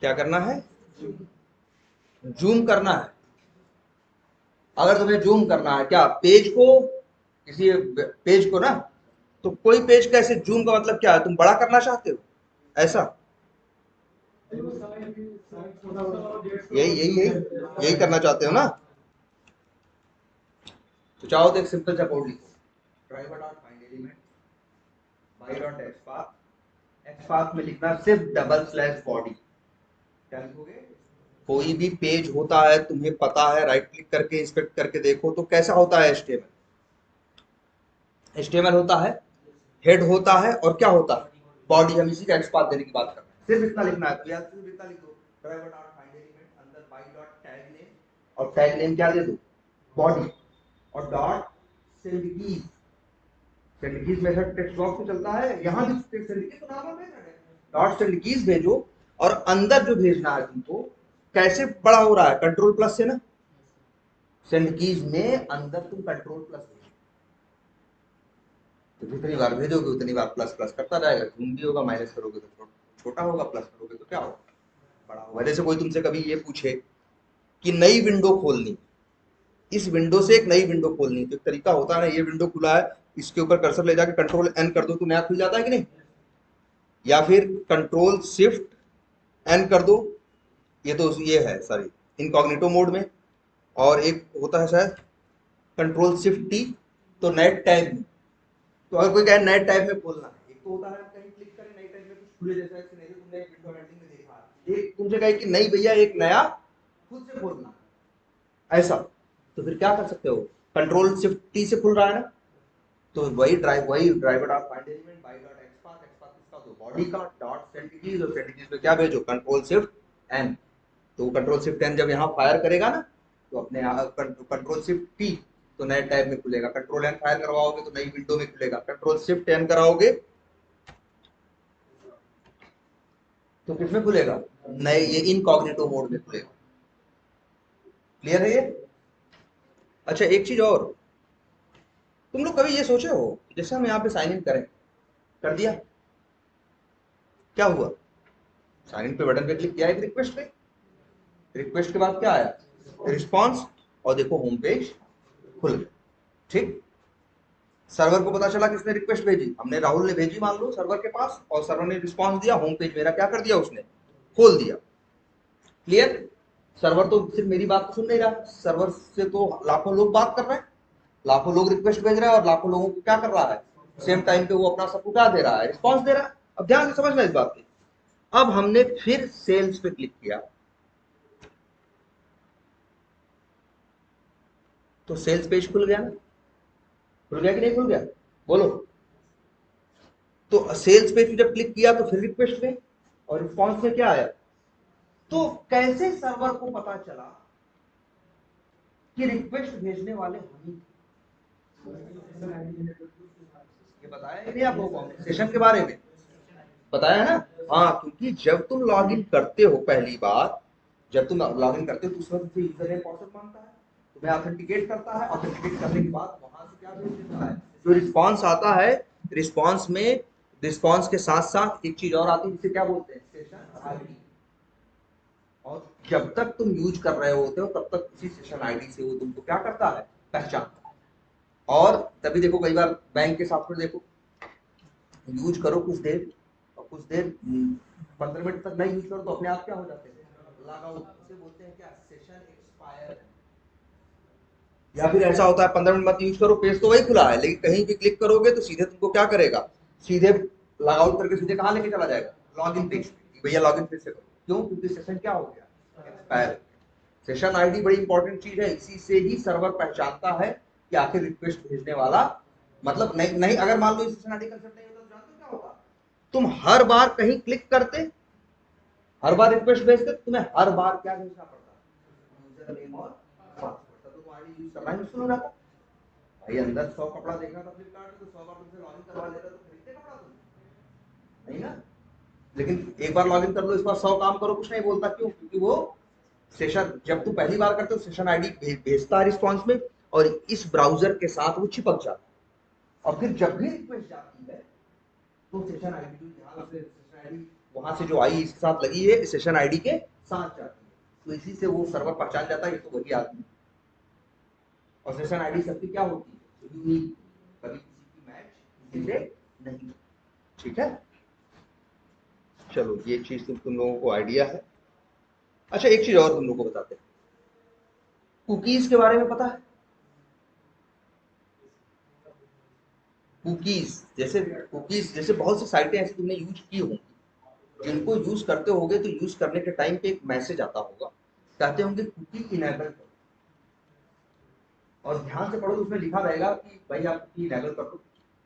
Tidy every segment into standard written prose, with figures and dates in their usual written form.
क्या करना है? जूम करना है। अगर तुम्हें जूम करना है क्या पेज को, किसी पेज को ना, तो कोई पेज कैसे जूम का मतलब क्या है, तुम बड़ा करना चाहते हो ऐसा? यही यही यही यही करना चाहते हो ना? तो चाहो तो एक सिंपल सा कोड लिखो, driver dot find element by dot x path में लिखना सिर्फ डबल स्लैश बॉडी। क्या लिखोगे? कोई भी पेज होता है तुम्हें पता है, राइट क्लिक करके इंस्पेक्ट करके देखो तो कैसा होता है एचटीएमएल। एचटीएमएल होता है, हेड होता है और क्या होता है, बॉडी। हम इसी का एक्सपाथ देने की बात कर रहे हैं, सिर्फ इतना लिखना है। तो यार सिर्फ इतना लिख दो, ड्राइवर डॉट फाइंड एलिमेंट अंदर बाई डॉट टैग नेम, और टैग नेम क्या दे दो, बॉडी, और dot send keys. Send keys method text box में चलता है, यहां भी सेंड कीज तो नॉर्मल मेथड है। डॉट सेंड कीज भेजो, और अंदर जो भेजना है तुमको, कैसे बड़ा हो रहा है, कंट्रोल प्लस से ना। सेंड कीज में अंदर तुम कंट्रोल प्लस भेजो, तो जितनी बार भेजोगे उतनी बार प्लस प्लस करता जाएगा। जूम भी होगा, माइनस करोगे तो छोटा होगा, प्लस करोगे तो क्या होगा, बड़ा होगा। जैसे कोई तुमसे कभी ये पूछे कि नई विंडो खोलनी, इस विंडो से एक नई विंडो खोलनी, तो एक तरीका होता है ना, ये विंडो खुला है, इसके ऊपर कर्सर ले जाकर कंट्रोल एन कर दो तो नया खुल जाता है कि नहीं, या फिर कंट्रोल शिफ्ट एन कर दो, ये तो ये है सॉरी इनकॉग्निटो मोड में। और एक होता है शायद कंट्रोल शिफ्ट टी, तो नए टैब में। तो अगर कोई कहे नए टैब में खोलना है, एक तो होता है कहीं क्लिक करें नए टैब में कुछ खुले, जैसा सिनेरियो तुमने एक विंडो हैंडलिंग में देखा है, एक तुमसे कहे कि नहीं भैया एक नया खुद से खोलना है ऐसा, तो फिर क्या कर सकते हो, कंट्रोल शिफ्ट टी से खुल रहा है ना, तो वही driver dot find element by dot XPath, XPath किसका, तो बॉडी का, डॉट सेंड कीज, और सेंड कीज पे क्या भेजो, कंट्रोल शिफ्ट एन। तो कंट्रोल शिफ्ट एन जब यहाँ फायर करेगा ना, तो अपने कंट्रोल शिफ्ट टी तो नए टैब में खुलेगा, कंट्रोल एन फायर करवाओगे तो नई विंडो में खुलेगा, कंट्रोल शिफ्ट एन कराओगे तो किसमें खुलेगा, नए ये इनकॉग्निटो मोड में खुलेगा। क्लियर है ये? अच्छा एक चीज और, तुम लोग कभी ये सोचे हो, जैसे हम यहाँ पे साइन इन करें, कर दिया, क्या हुआ, साइन इन पे बटन पे क्लिक किया, एक रिक्वेस्ट पे, रिक्वेस्ट के बाद क्या आया, रिस्पॉन्स, और देखो होम पेज खुल गया। ठीक, सर्वर को पता चला किसने रिक्वेस्ट भेजी, हमने, राहुल ने भेजी मान लो सर्वर के पास, और सर्वर ने रिस्पॉन्स दिया, होम पेज मेरा क्या कर दिया उसने, खोल दिया। क्लियर? सर्वर तो सिर्फ मेरी बात को सुन नहीं रहा, सर्वर से तो लाखों लोग बात कर रहे हैं, लाखों लोग रिक्वेस्ट भेज रहे हैं, और लाखों लोगों को क्या कर रहा है, सेम टाइम पे वो अपना सब कुछ दे रहा है, रिस्पॉन्स दे रहा है। अब ध्यान से समझना इस बात की। अब हमने फिर सेल्स पे क्लिक किया, तो सेल्स पेज खुल गया ना, खुल गया कि नहीं खुल गया, बोलो। तो सेल्स पेज पे जब क्लिक किया तो फिर रिक्वेस्ट में, और रिस्पॉन्स में क्या आया, तो कैसे सर्वर को पता चला कि रिक्वेस्ट भेजने वाले हम ही थे? ये बताया कि नहीं आप लोगों को सेशन के बारे में, बताया ना। हाँ, क्योंकि जब तुम लॉग इन करते हो पहली बार, जब तुम लॉग इन करते हो तो उसमें तुमसे यूजर नेम पासवर्ड मांगता है, तुम्हें ऑथेंटिकेट करता है, ऑथेंटिकेट करने के बाद वहां से क्या भेज देता है, जो रिस्पॉन्स आता है, रिस्पॉन्स में, रिस्पॉन्स के साथ साथ एक चीज और आती है जिसे क्या बोलते हैं, सेशन आईडी। और जब तक तुम यूज कर रहे होते हो तब तक उसी सेशन आईडी से वो तुमको क्या करता है, पहचानता है। और तभी देखो कई बार बैंक के सॉफ्टवेयर देखो, यूज करो कुछ देर, और कुछ देर 15 मिनट तक नहीं यूज करो तो अपने आप क्या हो जाते हैं, लॉग आउट, उसे बोलते हैं क्या, सेशन एक्सपायर। या फिर ऐसा होता है 15 मिनट मत यूज करो, पेज तो वही खुला है, लेकिन कहीं भी क्लिक करोगे तो सीधे तुमको क्या करेगा, सीधे लॉग आउट करके सीधे कहाँ लेके चला जाएगा, लॉग इन पेज पे, भैया लॉग इन फिर से करो। क्यों? क्योंकि सेशन क्या हो गया, एक्सपायर। सेशन आईडी बड़ी इंपॉर्टेंट चीज है, इसी से ही सर्वर पहचानता है कि आखिर रिक्वेस्ट भेजने वाला, मतलब नहीं नहीं, अगर मान लो सेशन आईडी कंसेप्ट नहीं होता तो जानते हो क्या होगा, तुम हर बार कहीं क्लिक करते, हर बार रिक्वेस्ट भेजते, तुम्हें हर बार क्या भेजना पड़ता, यूजर नेम और पासवर्ड, तो तुम्हारी यूज करना ही मुश्किल हो जाता। भाई अंदर 100 कपड़ा देखना था फ्लिपकार्ट में, तो 100 बार तुमसे लॉगिन करवा लेता तो खरीदते कपड़ा तुम, नहीं ना। लेकिन एक बार लॉगिन कर लो, इस बार 100 काम करो, कुछ नहीं बोलता, क्यों? क्योंकि वो सेशन, जब तुम पहली बार करते हो सेशन आईडी भेजता है रिस्पॉन्स में, और इस ब्राउजर के साथ वो चिपक जाता है, और फिर जब भी रिक्वेस्ट जाती है तो सेशन आईडी, यहाँ से सेशन आईडी वहां से जो आई इसके साथ लगी है सेशन आईडी के साथ जाती है, तो इसी से वो सर्वर पहचान जाता है ये तो वही आदमी। और सेशन आईडी सबकी क्या होती है, यूनिक, कभी किसी की मैच किसी से नहीं। ठीक है, चलो ये चीज तुम लोगों को आइडिया है। अच्छा एक चीज और तुम लोगों को बताते हैं, कुकीज के बारे में पता है? कुकीज जैसे बहुत सी साइटें ऐसी तुमने यूज की होंगी, जिनको यूज करते होगे तो यूज करने के टाइम पे एक मैसेज आता होगा, कहते होंगे कुकी इनेबल करो, और ध्यान से पढ़ो तो उसमें लिखा रहेगा कि भाई आप कुकी इनेबल कर दो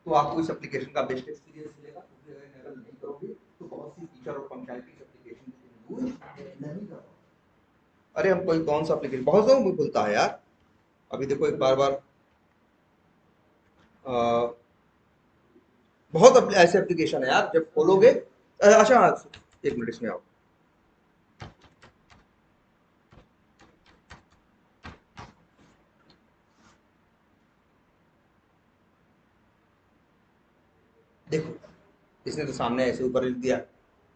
तो आपको इस एप्लीकेशन का बेस्ट एक्सपीरियंस मिलेगा। कुकी अगर इनेबल नहीं करोगे तो बहुत सी फीचर और फंक्शनलिटी एप्लीकेशन यूज नहीं करोगे। अरे हम कोई कौन सा एप्लीकेशन बहुत लोगों को खुलता है यार, अभी देखो एक बार बार बहुत ऐसे एप्लीकेशन है यार जब खोलोगे। अच्छा एक मिनट इसमें आओ, देखो इसने तो सामने ऐसे ऊपर लिख दिया,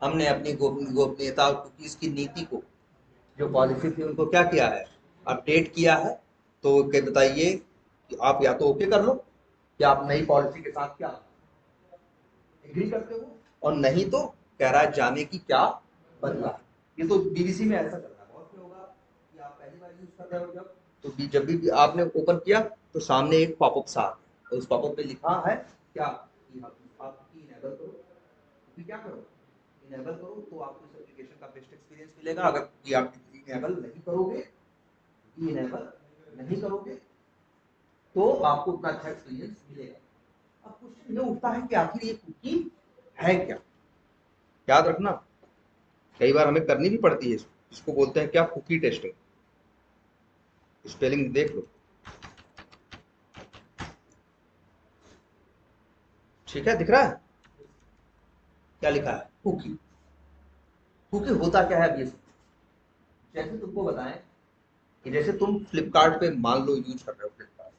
हमने अपनी गोपनीयता और कुकीज की नीति को, जो पॉलिसी थी उनको क्या किया है, अपडेट किया है। तो क्या बताइए कि आप या तो ओके कर लो या आप नई पॉलिसी के साथ क्या एग्री करते हो, और नहीं तो कह रहा है जाने की क्या बदला। ये तो बीबीसी में ऐसा चल रहा है, बहुत में होगा कि आप पहली बार यूज कर रहे हो जब, तो जब भी आपने ओपन किया तो सामने एक पॉपअप सा आता है, और उस पॉपअप पे लिखा है क्या कि आप की इनेबल करो, कि क्या करो, इनेबल करो तो आपको इस एप्लीकेशन का बेस्ट एक्सपीरियंस मिलेगा। अगर कि आप इनेबल नहीं करोगे, इनेबल नहीं करोगे तो आपको उतना अच्छा एक्सपीरियंस मिलेगा। अब क्वेश्चन ये उठता है कि आखिर ये कुकी है क्या। याद रखना कई बार हमें करनी भी पड़ती है इसको बोलते हैं क्या, कुकी टेस्टिंग। स्पेलिंग देख लो, ठीक है दिख रहा है क्या लिखा है, कुकी। कुकी होता क्या है, अब ये जैसे तुमको बताएं कि जैसे तुम फ्लिपकार्ट पे मान लो यूज कर रहे हो फ्लिपकार्ट,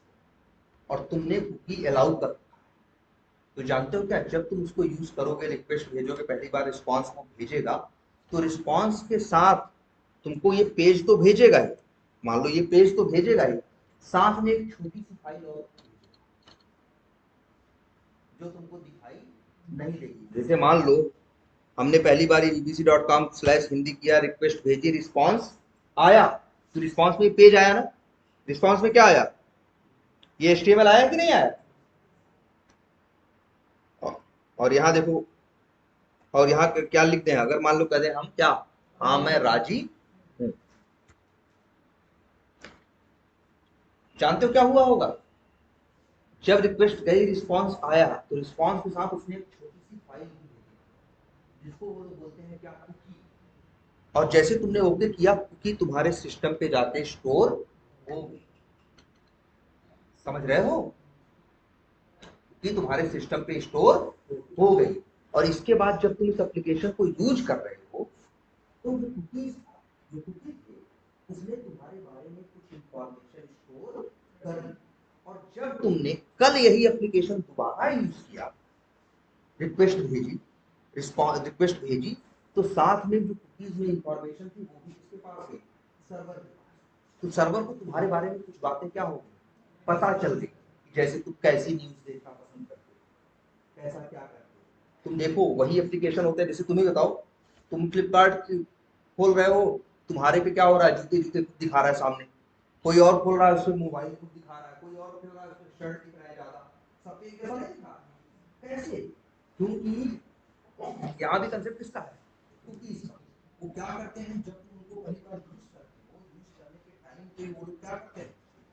और तुमने कुकी अलाउ कर, तो जानते हो क्या, जब तुम उसको यूज करोगे, रिक्वेस्ट भेजोगे, पहली बार रिस्पॉन्स को भेजेगा, तो रिस्पॉन्स के साथ तुमको ये पेज तो भेजेगा ही, मान लो ये पेज तो भेजेगा ही, साथ में एक छोटी सी फाइल और जो तुमको दिखाई नहीं देगी। जैसे मान लो हमने पहली बार bbc.com/हिंदी किया, रिक्वेस्ट भेजी, रिस्पॉन्स आया, तो रिस्पॉन्स में पेज आया ना, रिस्पॉन्स में क्या आया, ये HTML आया कि नहीं आया, और यहाँ देखो, और यहाँ क्या लिखते हैं, अगर मान लो कहते हैं हम क्या, हाँ मैं राजी हूं, जानते हो क्या हुआ होगा, जब रिक्वेस्ट गई रिस्पॉन्स आया, तो रिस्पॉन्स के साथ उसने एक छोटी सी फाइल भी भेजी, जिसको वो लोग बोलते हैं क्या, कुकी। और जैसे तुमने ओके किया, कुकी तुम्हारे सिस्टम पे जाके स्टोर हो गई, समझ रहे हो, कि तुम्हारे सिस्टम पे स्टोर हो गई। और इसके बाद जब तुम इस एप्लीकेशन को यूज कर रहे हो, तो जो कुकीज थे उसने तुम्हारे बारे में कुछ इंफॉर्मेशन स्टोर कर ली, और जब तुमने कल यही एप्लीकेशन दोबारा यूज किया, रिक्वेस्ट भेजी, रिस्पॉन्स रिक्वेस्ट भेजी, तो साथ में जो कुकीज में इंफॉर्मेशन थी वो भी किसके पास गई, सर्वर के पास। तो सर्वर को तुम्हारे बारे में कुछ बातें क्या हो गई, पता चल गई, जैसे तुम कैसी न्यूज देखना पसंद करते हो, कैसा क्या करते हो। तुम देखो वही एप्लीकेशन होता है, जैसे तुम्हें बताओ, तुम फ्लिपकार्ट खोल रहे हो, तुम्हारे पे क्या हो रहा है, जूते जूते खुद दिखा रहा है सामने, कोई और खोल रहा है उसमें मोबाइल खुद दिखा रहा है, कोई और खोल रहा है उसमें शर्ट दिख रहा है ज्यादा, सब एक जैसा नहीं दिखा, कैसे, क्योंकि यहाँ भी कंसेप्ट किसका है, कुकीज का। वो क्या करते हैं, जब तुम उनको पहली बार यूज करते हो, यूज करने के टाइम पे वो लोग क्या करते हैं,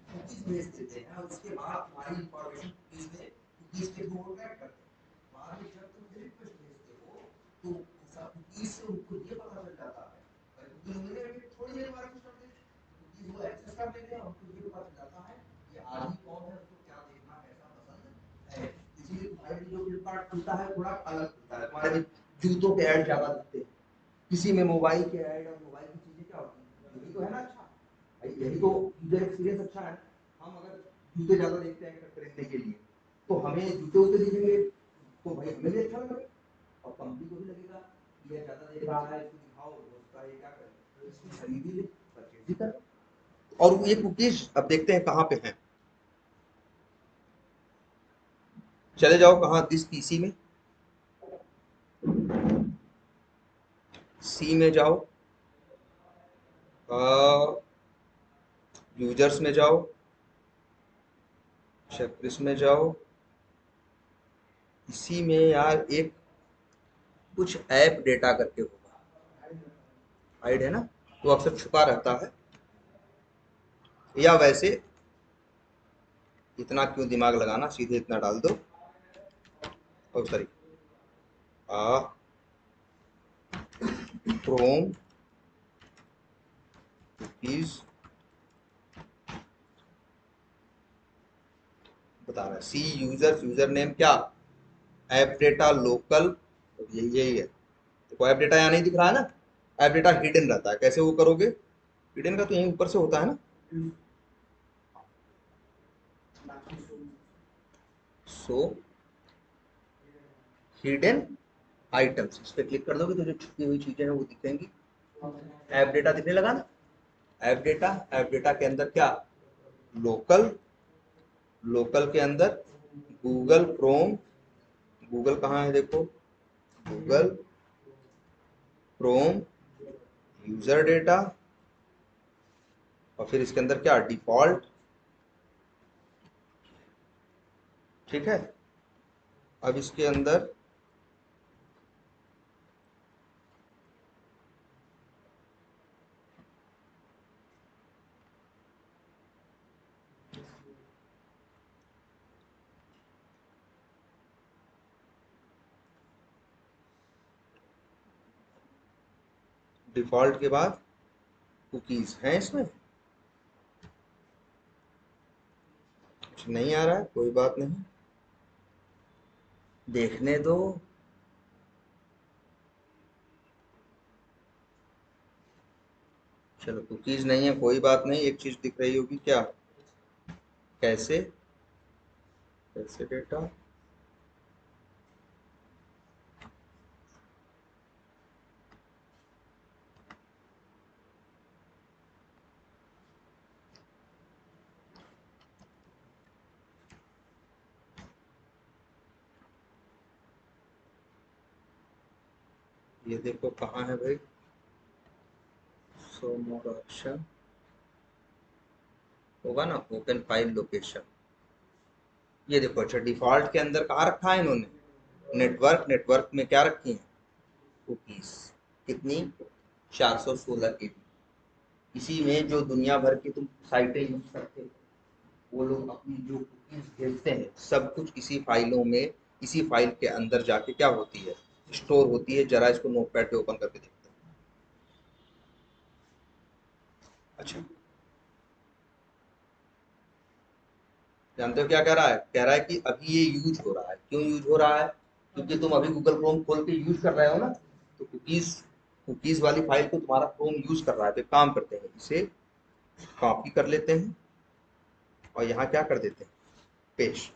कुकीज भेज देते हैं, और उसके बाद तुम्हारी इंफॉर्मेशन कुकीज के थ्रू ट्रैक करते हैं। बाद में जब तुम रिक्वेस्ट भेजते हो, तो कुकीज से उनको ये पता चल जाता है, कुकीज मिलेगा थोड़ी देर बाद सिस्टम में, कुकीज वो एक्सेस कर लेते हैं, उनको ये पता चल जाता है कि आदमी कौन है, उसको क्या देखना कैसा पसंद है। इसीलिए तुम्हारे लिए जो फ्लिपकार्ट खुलता है थोड़ा अलग खुलता है, तुम्हारे में जूतों के ऐड ज्यादा दिखते हैं, किसी में मोबाइल के ऐड, और मोबाइल की चीजें क्या होती है, यही तो है ना अच्छा भाई, यही तो यूजर एक्सपीरियंस अच्छा है। हम अगर जूते ज्यादा देखते हैं खरीदने के लिए, तो हमें जूते उते दिखेंगे तो भाई हमें भी अच्छा लगेगा, और कंपनी को भी लगेगा ये ज्यादा देख रहा है इसको दिखाओ, दोस्त ये क्या करे, इसको खरीद ही ले, परचेज ही कर। और ये कुकीज अब देखते हैं कहाँ पे हैं। चले जाओ कहाँ, दिस पीसी में, सी में जाओ, यूजर्स में जाओ, चेकलिस्ट में जाओ। इसी में यार एक कुछ ऐप डेटा करके होगा, हाइड है ना, वो अक्सर छुपा रहता है। या वैसे इतना क्यों दिमाग लगाना, सीधे इतना डाल दो। ओ सॉरी, क्रोम कुकीज बता रहा है, सी यूजर, यूजर नेम क्या, ऐप डेटा लोकल, यही है। देखो ऐप डेटा यहाँ नहीं दिख रहा है ना, ऐप डेटा हिडन रहता है। कैसे वो करोगे, हिडन का तो यहीं ऊपर से होता है ना, सो हिडन आइटम्स, इस पे क्लिक कर दोगे तो जो छुपी हुई चीजें हैं वो दिखेंगी। ऐप डेटा दिखने लगा ना, ऐप डेटा, ऐप डेटा के अंदर क्या, लोकल, लोकल के अंदर गूगल क्रोम, गूगल कहाँ है देखो, गूगल क्रोम यूजर डेटा, और फिर इसके अंदर क्या, डिफॉल्ट। ठीक है, अब इसके अंदर डिफॉल्ट के बाद कुकीज हैं, इसमें कुछ नहीं आ रहा है, कोई बात नहीं, देखने दो। चलो कुकीज नहीं है कोई बात नहीं, एक चीज दिख रही होगी क्या, कैसे, कैसे डेटा, ये देखो कहाँ है भाई, सो मोर ऑप्शन होगा ना, ओपन फाइल लोकेशन, ये देखो। अच्छा डिफॉल्ट के अंदर कहाँ रखा है इन्होंने, नेटवर्क, नेटवर्क में क्या रखी है, कुकीज, कितनी, 416 की। इसी में जो दुनिया भर की तुम साइटें यूज करते हो, वो लोग अपनी जो कुकीज भेजते हैं सब कुछ इसी फाइलों में, इसी फाइल के अंदर जाके क्या होती है, स्टोर होती है। जरा इसको नोटपैड पे ओपन करके देखते हैं। अच्छा, जानते हो क्या कह रहा है, कह रहा है कि अभी ये यूज हो रहा है। क्यों यूज हो रहा है, क्योंकि तुम अभी गूगल क्रोम खोल के यूज कर रहे हो ना, तो कुकीज, कुकीज वाली फाइल को तुम्हारा क्रोम यूज कर रहा है। तो एक काम करते हैं, इसे कॉपी कर लेते हैं और यहाँ क्या कर देते हैं, पेस्ट,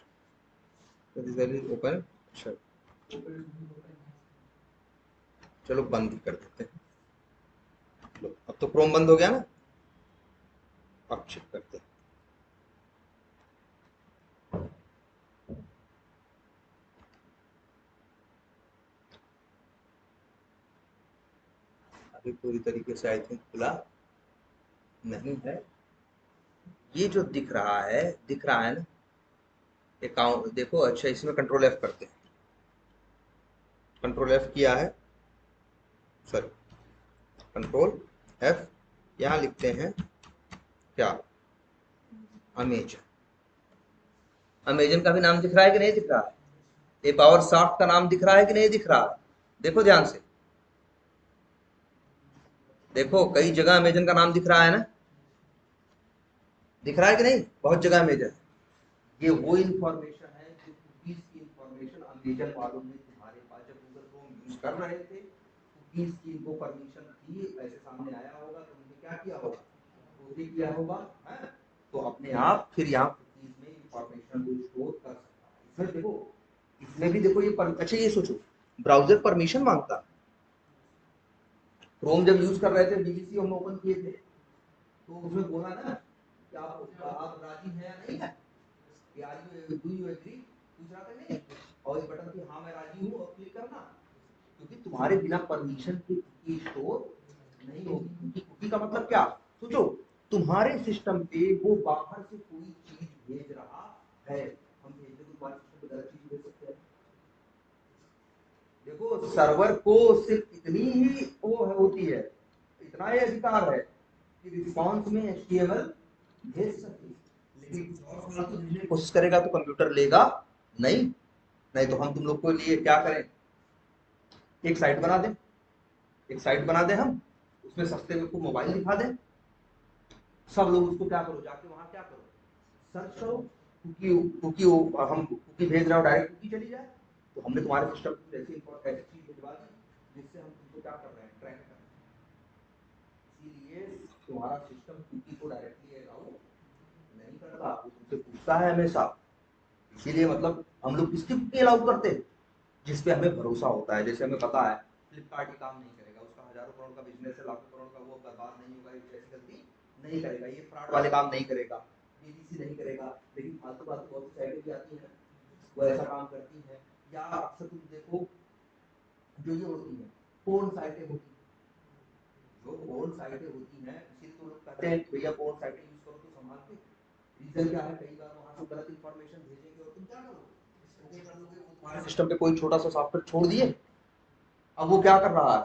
तो दिस वैल्यू ओपन। अच्छा चलो बंद कर देते हैं, लो अब तो क्रोम बंद हो गया ना। अब चेक करते हैं, अभी पूरी तरीके से आई थिंक खुला नहीं है। ये जो दिख रहा है ना अकाउंट, देखो। अच्छा इसमें कंट्रोल एफ करते हैं, कंट्रोल एफ किया है, सॉरी कंट्रोल एफ, यहाँ लिखते हैं क्या, अमेजन। अमेजन का भी नाम दिख रहा है कि नहीं दिख रहा है, ये पावर सॉफ्ट का नाम दिख रहा है कि नहीं दिख रहा है, देखो ध्यान से, देखो कई जगह अमेजन का नाम दिख रहा है ना, दिख रहा है कि नहीं, बहुत जगह अमेजन। ये वो इंफॉर्मेशन है जो कुकीज की इंफॉर्मेशन अमेजन वालों ने तुम्हारे पास जब गूगल क्रोम यूज कर रहे थे, कुकीज की इनको परमिशन थी, ऐसे सामने आया होगा तो उन्होंने क्या किया होगा, कॉपी किया होगा, है? तो अपने आप फिर यहाँ कुकीज में इंफॉर्मेशन को स्टोर कर सकता है। इसमें देखो, इसमें भी देखो ये अच्छा ये सोचो, ब्राउजर परमिशन मांगता है, क्रोम जब यूज कर रहे थे, बीबीसी हम ओपन किए थे, तो उसमें बोला ना कि आप राजी हैं या नहीं है, डू यू एग्री, पूछ रहा था नहीं, और इस बटन पे हाँ मैं राजी हूँ और क्लिक करना, क्योंकि तुम्हारे बिना परमिशन के कुकी स्टोर नहीं होगी। क्योंकि कुकी का मतलब क्या, सोचो, तुम्हारे सिस्टम पे वो बाहर से कोई चीज भेज रहा है, हम भेजते तो तुम्हारे सिस्टम पे गलत चीज भेज सकते हैं। देखो सर्वर को सिर्फ इतनी ही वो होती है, इतना ही अधिकार है कि रिस्पांस में एचटीएमएल भेज सके, लेकिन कुछ और फालतू भेजने की कोशिश करेगा तो कंप्यूटर लेगा नहीं। नहीं तो हम तुम लोग को लिए क्या करें, एक साइट बना दें, एक साइट बना दें हम, उसमें सस्ते में को मोबाइल दिखा दें, सब लोग उसको क्या करो, जाके वहां क्या करो, सर्च करो, कुकी कुकी हम कुकी भेज रहे हो, डायरेक्ट कुकी चली जाए, तो हमने तुम्हारे सिस्टम में ऐसी चीज भिजवा दी जिससे हम तुमको क्या कर रहे हैं, ट्रैक कर रहे हैं। इसीलिए तुम्हारा सिस्टम कुकी को डायरेक्टली अलाउ नहीं करता, वो तुमसे पूछता है हमेशा। इसीलिए मतलब हम लोग किसकी कुकी अलाउ करते हैं, जिसपे हमें भरोसा होता है। जैसे हमें पता है फ्लिपकार्ट ये काम नहीं करेगा, उसका हजारों करोड़ का बिजनेस है, लाखों करोड़ का, वो बर्बाद नहीं होगा, ऐसी गलती नहीं करेगा, ये फ्रॉड वाले काम नहीं करेगा, बीबीसी नहीं करेगा। लेकिन फालतू बात बहुत सी साइटें भी आती है वो ऐसा काम करती है। या अक्सर तुम देखो जो ये होती है पोर्न साइटें होती है, जो पोर्न साइटें होती हैं, इसीलिए तो लोग कहते हैं कि भैया पोर्न साइटें यूज करो तो संभाल के। रीजन क्या है, कई बार वहां से गलत इंफॉर्मेशन भेजेंगे और तुम क्या करोगे, ओके कर दोगे, वो तुम्हारे सिस्टम पे कोई छोटा सा सॉफ्टवेयर छोड़ दिए, अब वो क्या कर रहा है,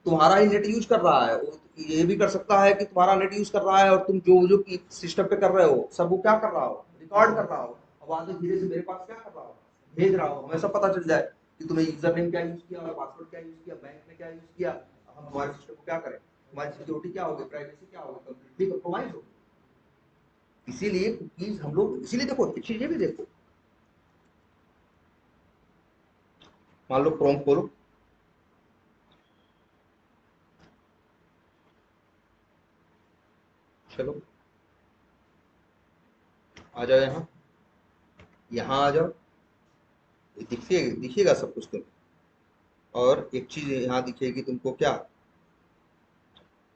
तुम्हारा ही नेट यूज कर रहा है, वो ये भी कर सकता है कि तुम्हारा नेट यूज कर रहा है और तुम जो जो सिस्टम पे कर रहे हो सब वो क्या कर रहा हो, रिकॉर्ड कर रहा हो, अब बाद में धीरे से मेरे पास क्या कर रहा हो, भेज रहा हो, हमें सब पता चल जाए कि तुमने यूजर नेम क्या यूज किया और पासवर्ड क्या यूज किया, बैंक में क्या यूज किया। हम तुम्हारे सिस्टम को क्या करें, तुम्हारी सिक्योरिटी क्या होगी, प्राइवेसी क्या होगी, कंप्लीटली कॉम्प्रोमाइज होगी। इसीलिए कुकीज हम लोग, इसीलिए देखो एक चीज ये भी देखो, मान लो क्रोम खोलो, चलो आ जाओ यहाँ, यहाँ आ जाओ, दिखिएगा सब कुछ तुम। और एक चीज यहाँ दिखेगी तुमको क्या,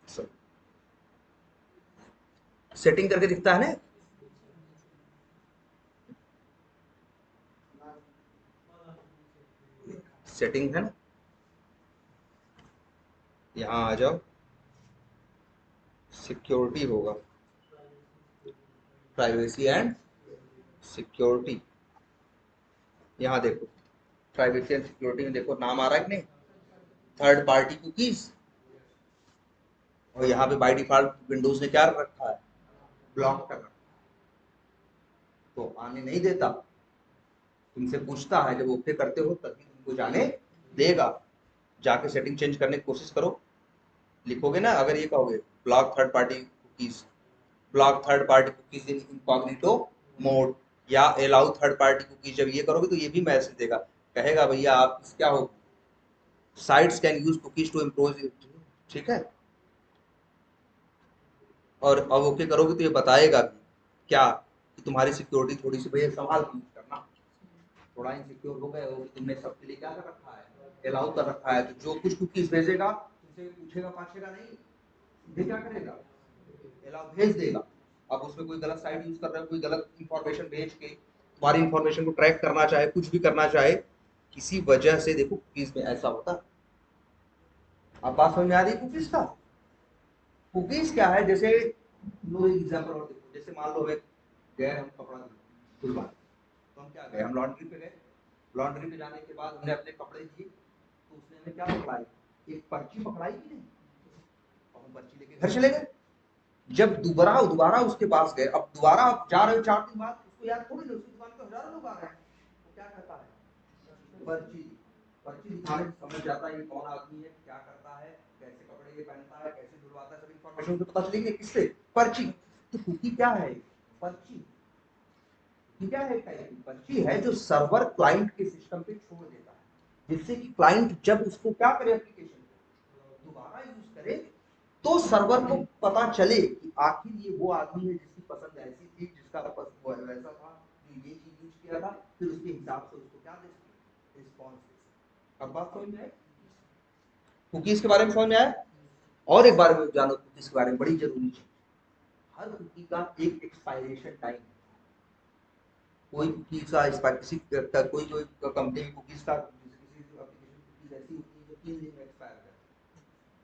सब सेटिंग करके दिखता है ना, सेटिंग है ना, यहाँ आ जाओ, सिक्योरिटी होगा, प्राइवेसी एंड सिक्योरिटी, यहाँ देखो प्राइवेसी एंड सिक्योरिटी में देखो नाम आ रहा है कि नहीं, थर्ड पार्टी कुकीज, और यहाँ पे बाय डिफॉल्ट विंडोज ने क्या रखा है, ब्लॉक कर रखा, तो आने नहीं देता, तुमसे पूछता है, जब ओके करते हो तभी तुमको जाने देगा। जाके सेटिंग चेंज करने की कोशिश करो, लिखोगे ना, अगर ये कहोगे block third party cookies, block third party cookies in incognito mode, या अलाउ थर्ड पार्टी कुकीज, जब ये करोगे तो ये भी मैसेज देगा, कहेगा भैया आप क्या हो, sites can use cookies to improve, ठीक है। और अब ओके करोगे तो ये बताएगा भी क्या, कि तुम्हारी सिक्योरिटी थोड़ी सी भैया संभाल के यूज करना, थोड़ा इनसिक्योर हो गए हो कि तुमने सबके लिए क्या कर रखा है, अलाउ कर रखा है, तो जो कुछ कुकीज भेजेगा तुमसे पूछेगा पाछेगा नहीं, सीधे क्या करेगा, अलाउ भेज देगा। अब उसमें कोई गलत साइट यूज कर रहा है, कोई गलत इंफॉर्मेशन भेज के तुम्हारी इंफॉर्मेशन को ट्रैक करना चाहे, कुछ भी करना चाहे, किसी वजह से, देखो कुकीज में ऐसा होता है। अब बात समझ में आ रही है कुकीज का, कुकीज क्या है, जैसे लो एग्जांपल और देखो, जैसे मान लो हमें गए हम कपड़ा धुलवाने, तो हम क्या गए, हम लॉन्ड्री पे गए, लॉन्ड्री पे जाने के बाद हमने अपने कपड़े दिए, तो उसने हमें क्या पकड़ाई, एक पर्ची पकड़ाई कि नहीं, और हम पर्ची लेके घर चले गए। जब दोबारा दोबारा उसके पास गए, अब दोबारा आप जा रहे हो 4 दिन बाद, उसको याद थोड़ी ना, उसकी दुकान पे हजारों लोग आ रहे हैं, वो क्या करता है, पर्ची, पर्ची दिखाने से समझ जाता है ये कौन आदमी है, क्या करता है, कैसे कपड़े ये पहनता है, कैसे धुलवाता है, सब इन्फॉर्मेशन तो पता चलेगी किससे, पर्ची। तो कुकी क्या है, पर्ची, कुकी क्या है, टाइप की पर्ची है जो सर्वर क्लाइंट के सिस्टम पे छोड़ देता है, जिससे कि क्लाइंट जब उसको क्या करे, एप्लीकेशन दोबारा यूज करे, तो सर्वर को पता चले कि आखिर ये वो आदमी है जिसकी पसंद ऐसी थी, जिसका पसंद वैसा था, जो ये चीज यूज किया था, फिर उसके हिसाब से उसको क्या दे सके, रिस्पॉन्स दे सके। अब बात समझ में आए, कुकीज के बारे में समझ में आया। और एक बार में जानो कुकीज के बारे में, बड़ी जरूरी चीज, हर कुकी का एक एक्सपायरेशन टाइम। कोई कुकीज का किसी कोई कोई कंपनी की कुकीज का किसी एप्लीकेशन कुकीज ऐसी होती है जो 3 दिन में एक्सपायर कर,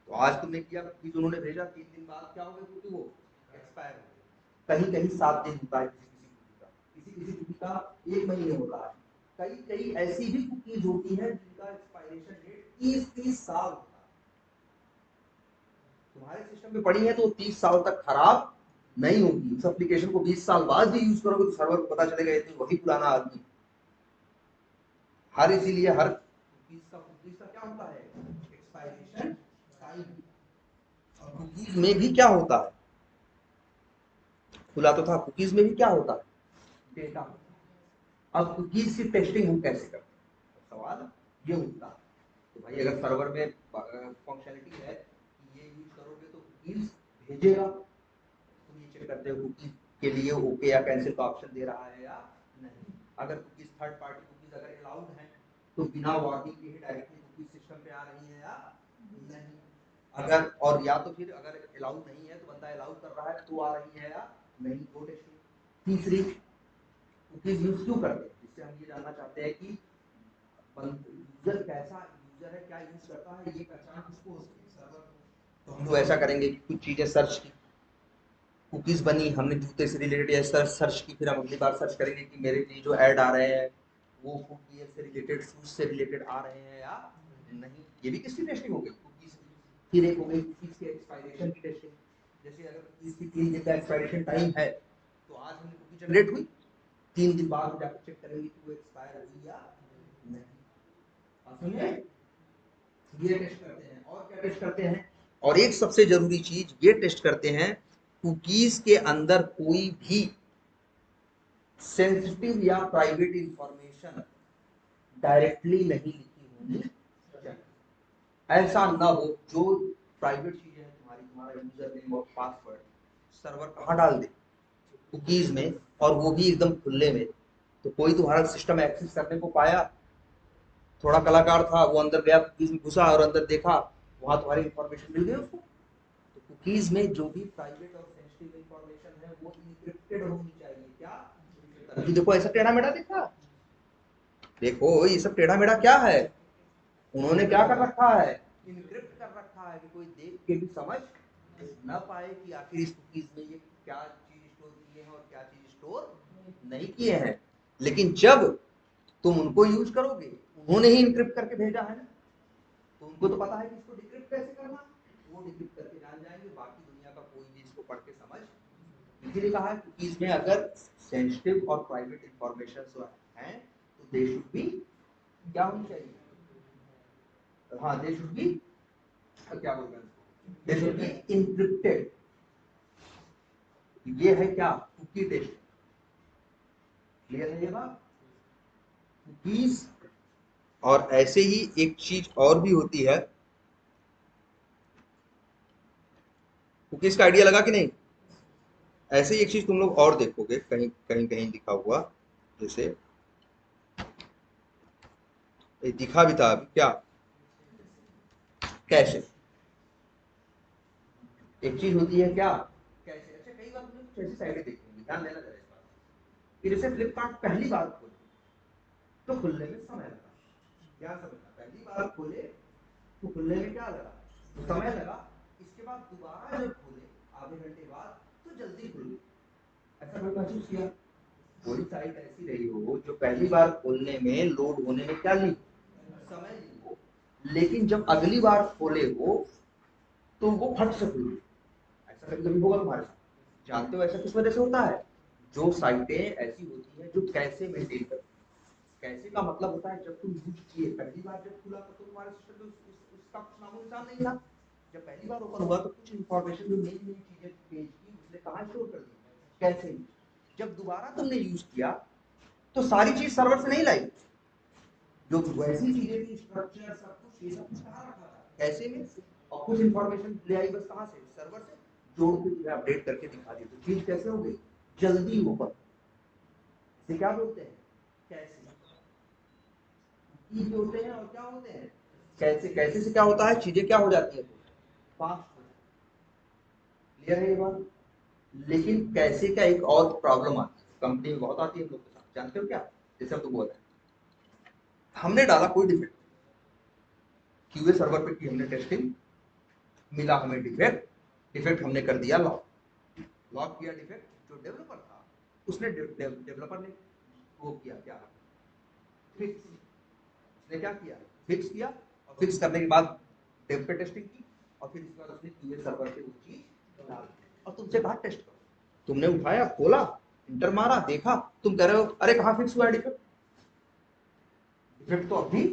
तो आज तुमने किया कुकीज, उन्होंने भेजा 3 दिन बाद क्या हो गई कुकी, वो एक्सपायर हो गई। कहीं कहीं 7 दिन होता है किसी किसी कुकी का, किसी किसी कुकी का 1 महीने होता है, कई कई ऐसी भी कुकीज होती है जिनका एक्सपायरेशन डेट 30-30 साल होता है। तुम्हारे सिस्टम में पड़ी है तो 30 साल तक खराब नहीं होगी। उस एप्लीकेशन को 20 साल बाद भी यूज करोगे तो सर्वर को पता चलेगा ये तो वही पुराना आदमी। हर इसीलिए हर कुकीज का क्या होता है, एक्सपायरेशन टाइम। और कुकीज में भी क्या होता है, खुला तो था, कुकीज में भी क्या होता है, डेटा होता है। अब कुकीज की टेस्टिंग हम कैसे करते हैं, सवाल ये उठता है। तो भाई अगर सर्वर में फंक्शनलिटी है कि ये यूज करोगे तो कुकीज भेजेगा, तुम ये चेक करते हो कुकीज के लिए ओके या कैंसिल का ऑप्शन दे रहा है या नहीं। अगर कुकीज थर्ड पार्टी कुकीज अगर अलाउड है तो बिना वार्निंग के ही डायरेक्टली कुकीज सिस्टम पे आ रही है या नहीं। अगर और या तो फिर अगर अलाउड नहीं है तो बंदा अलाउड कर रहा है तो आ रही है या नहीं, वो टेस्टिंग। तीसरी, कुकीज यूज क्यों करते हैं, जिससे हम ये जानना चाहते हैं कि यूजर कैसा यूजर है, क्या यूज करता है, ये पहचान किसको होती है, सर्वर को। तो हम लोग ऐसा करेंगे कि कुछ चीजें सर्च की, कुकीज बनी, हमने जूते से रिलेटेड या सर्च की, फिर हम अगली बार सर्च करेंगे कि मेरे लिए जो ऐड आ रहे हैं वो फुटवियर से रिलेटेड, शूज से रिलेटेड आ रहे हैं या नहीं। ये भी किसकी टेस्टिंग हो गई, कुकीज की। फिर एक हो गई कुकीज के एक्सपायरेशन की टेस्टिंग, जैसे अगर कुकीज की 3 दिन का एक्सपायरेशन टाइम है तो आज हमने कुकी जनरेट हुई, 3 दिन बाद हम जाकर चेक करेंगे कि वो एक्सपायर हुई या नहीं। सुनिए, ये टेस्ट करते हैं। और क्या टेस्ट करते हैं, और एक सबसे जरूरी चीज ये टेस्ट करते हैं, कुकीज के अंदर कोई भी सेंसिटिव या प्राइवेट इंफॉर्मेशन डायरेक्टली नहीं लिखी होनी चाहिए। ऐसा ना हो जो प्राइवेट चीजें हैं तुम्हारी, तुम्हारा यूजर नेम और पासवर्ड सर्वर कहाँ डाल दे, कुकीज में, और वो भी एकदम खुले में। तो कोई तुम्हारा सिस्टम एक्सेस करने को पाया, थोड़ा कलाकार था, वो अंदर गया, कुकीज में घुसा और अंदर देखा, वहां तुम्हारी इंफॉर्मेशन मिल गई उसको। तो कुकीज में जो भी प्राइवेट और सेंसिटिव इंफॉर्मेशन है वो इनक्रिप्टेड होनी चाहिए। क्या, अभी देखो ऐसा टेढ़ा मेढ़ा देखा, देखो ये सब टेढ़ा मेढ़ा क्या है, उन्होंने क्या कर रखा है, इनक्रिप्ट कर रखा है कि कोई देख के भी समझ न पाए कि आखिर इस कुकीज में ये क्या चीज स्टोर किए हैं और क्या चीज स्टोर नहीं किए हैं। लेकिन जब तुम उनको यूज करोगे, उन्होंने ही इनक्रिप्ट करके भेजा है ना, तो उनको तो पता है कि इसको डिक्रिप्ट कैसे करना, वो डिक्रिप्ट करके जान जाएंगे, बाकी दुनिया का कोई भी इसको पढ़ के समझ। इसीलिए कहा है कि इसमें अगर सेंसिटिव और प्राइवेट इंफॉर्मेशन हैं तो दे शुड बी क्या होनी चाहिए, हाँ दे शुड बी, क्या बोल रहे हैं, दे शुड बी इनक्रिप्टेड। ये है क्या, कुकी टेस्ट। क्लियर है ये बात, कुकीज। और ऐसे ही एक चीज और भी होती है, कुकीज का आइडिया लगा कि नहीं। ऐसे ही एक चीज तुम लोग और देखोगे कहीं कहीं कहीं लिखा हुआ, जैसे ये दिखा भी था अभी क्या, कैशे। एक चीज होती है क्या, कैशे। अच्छा कई बार तुमने कुछ ऐसी साइटें देखी होंगी, ध्यान देना जरा इस बात कि जैसे फ्लिपकार्ट पहली बार खोले तो खुलने में समय लगा, क्या समझना, पहली बार खोले तो खुलने में क्या लगा, तो समय लगा। इसके बाद दोबारा जब खोले आधे घंटे बाद तो जल्दी खुल गई। ऐसा कोई महसूस किया, कोई साइट ऐसी रही हो जो पहली बार खोलने में लोड होने में क्या ली, समय ली हो, लेकिन जब अगली बार खोले हो तो वो फट से खुल गई। ऐसा कभी कभी होगा तुम्हारे साथ, जानते हो ऐसा किस वजह से होता है, जो साइटें ऐसी होती है जो कैसे मेंटेन करती है। कैसे का मतलब होता है जब तुम यूज किए, पहली बार जब खुला तो तुम्हारे सिस्टम में उसका कुछ नामो निशान नहीं था। जब पहली बार ओपन हुआ तो कुछ इंफॉर्मेशन जो नई नई चीजें पेज की उसने कहाँ स्टोर कर दी, कैसे में। जब दोबारा तुमने यूज किया तो सारी चीज सर्वर से नहीं लाई, जो वैसी चीजें थी, स्ट्रक्चर सब कुछ, ये सब कुछ कहाँ रखा था, कैसे में। और कुछ इंफॉर्मेशन ले आई बस कहाँ से, सर्वर से, जोड़ के तुझे अपडेट करके दिखा दी, तो चीज कैसे हो गई, जल्दी ओपन। इसे क्या बोलते हैं, कैसे। की होते हैं और क्या होते हैं, कैसे। कैसे से क्या होता है, चीजें क्या हो जाती है, फास्ट हो जाती है। क्लियर है ये बात? लेकिन कैसे का एक और प्रॉब्लम आती है, कंपनी में बहुत आती है हम लोग के साथ, जानते हो क्या? जैसे हम तो बोल रहे हैं, हमने डाला कोई डिफेक्ट, क्यूए सर्वर पे की हमने टेस्टिंग, मिला हमें डिफेक्ट, डिफेक्ट हमने कर दिया लॉक, लॉक किया डिफेक्ट, जो डेवलपर था उसने डेवलपर ने वो किया क्या, फिक्स, उसने क्या किया, फिक्स किया, और फिक्स करने के बाद डेव पे टेस्टिंग की, और फिर इसके बाद उसने क्यूए सर्वर पे वो चीज डाल दी और तुमसे कहा टेस्ट करो, तुमने उठाया, खोला, इंटर मारा, देखा, तुम कह रहे हो अरे कहाँ फिक्स हुआ है डिफेक्ट, डिफेक्ट तो अभी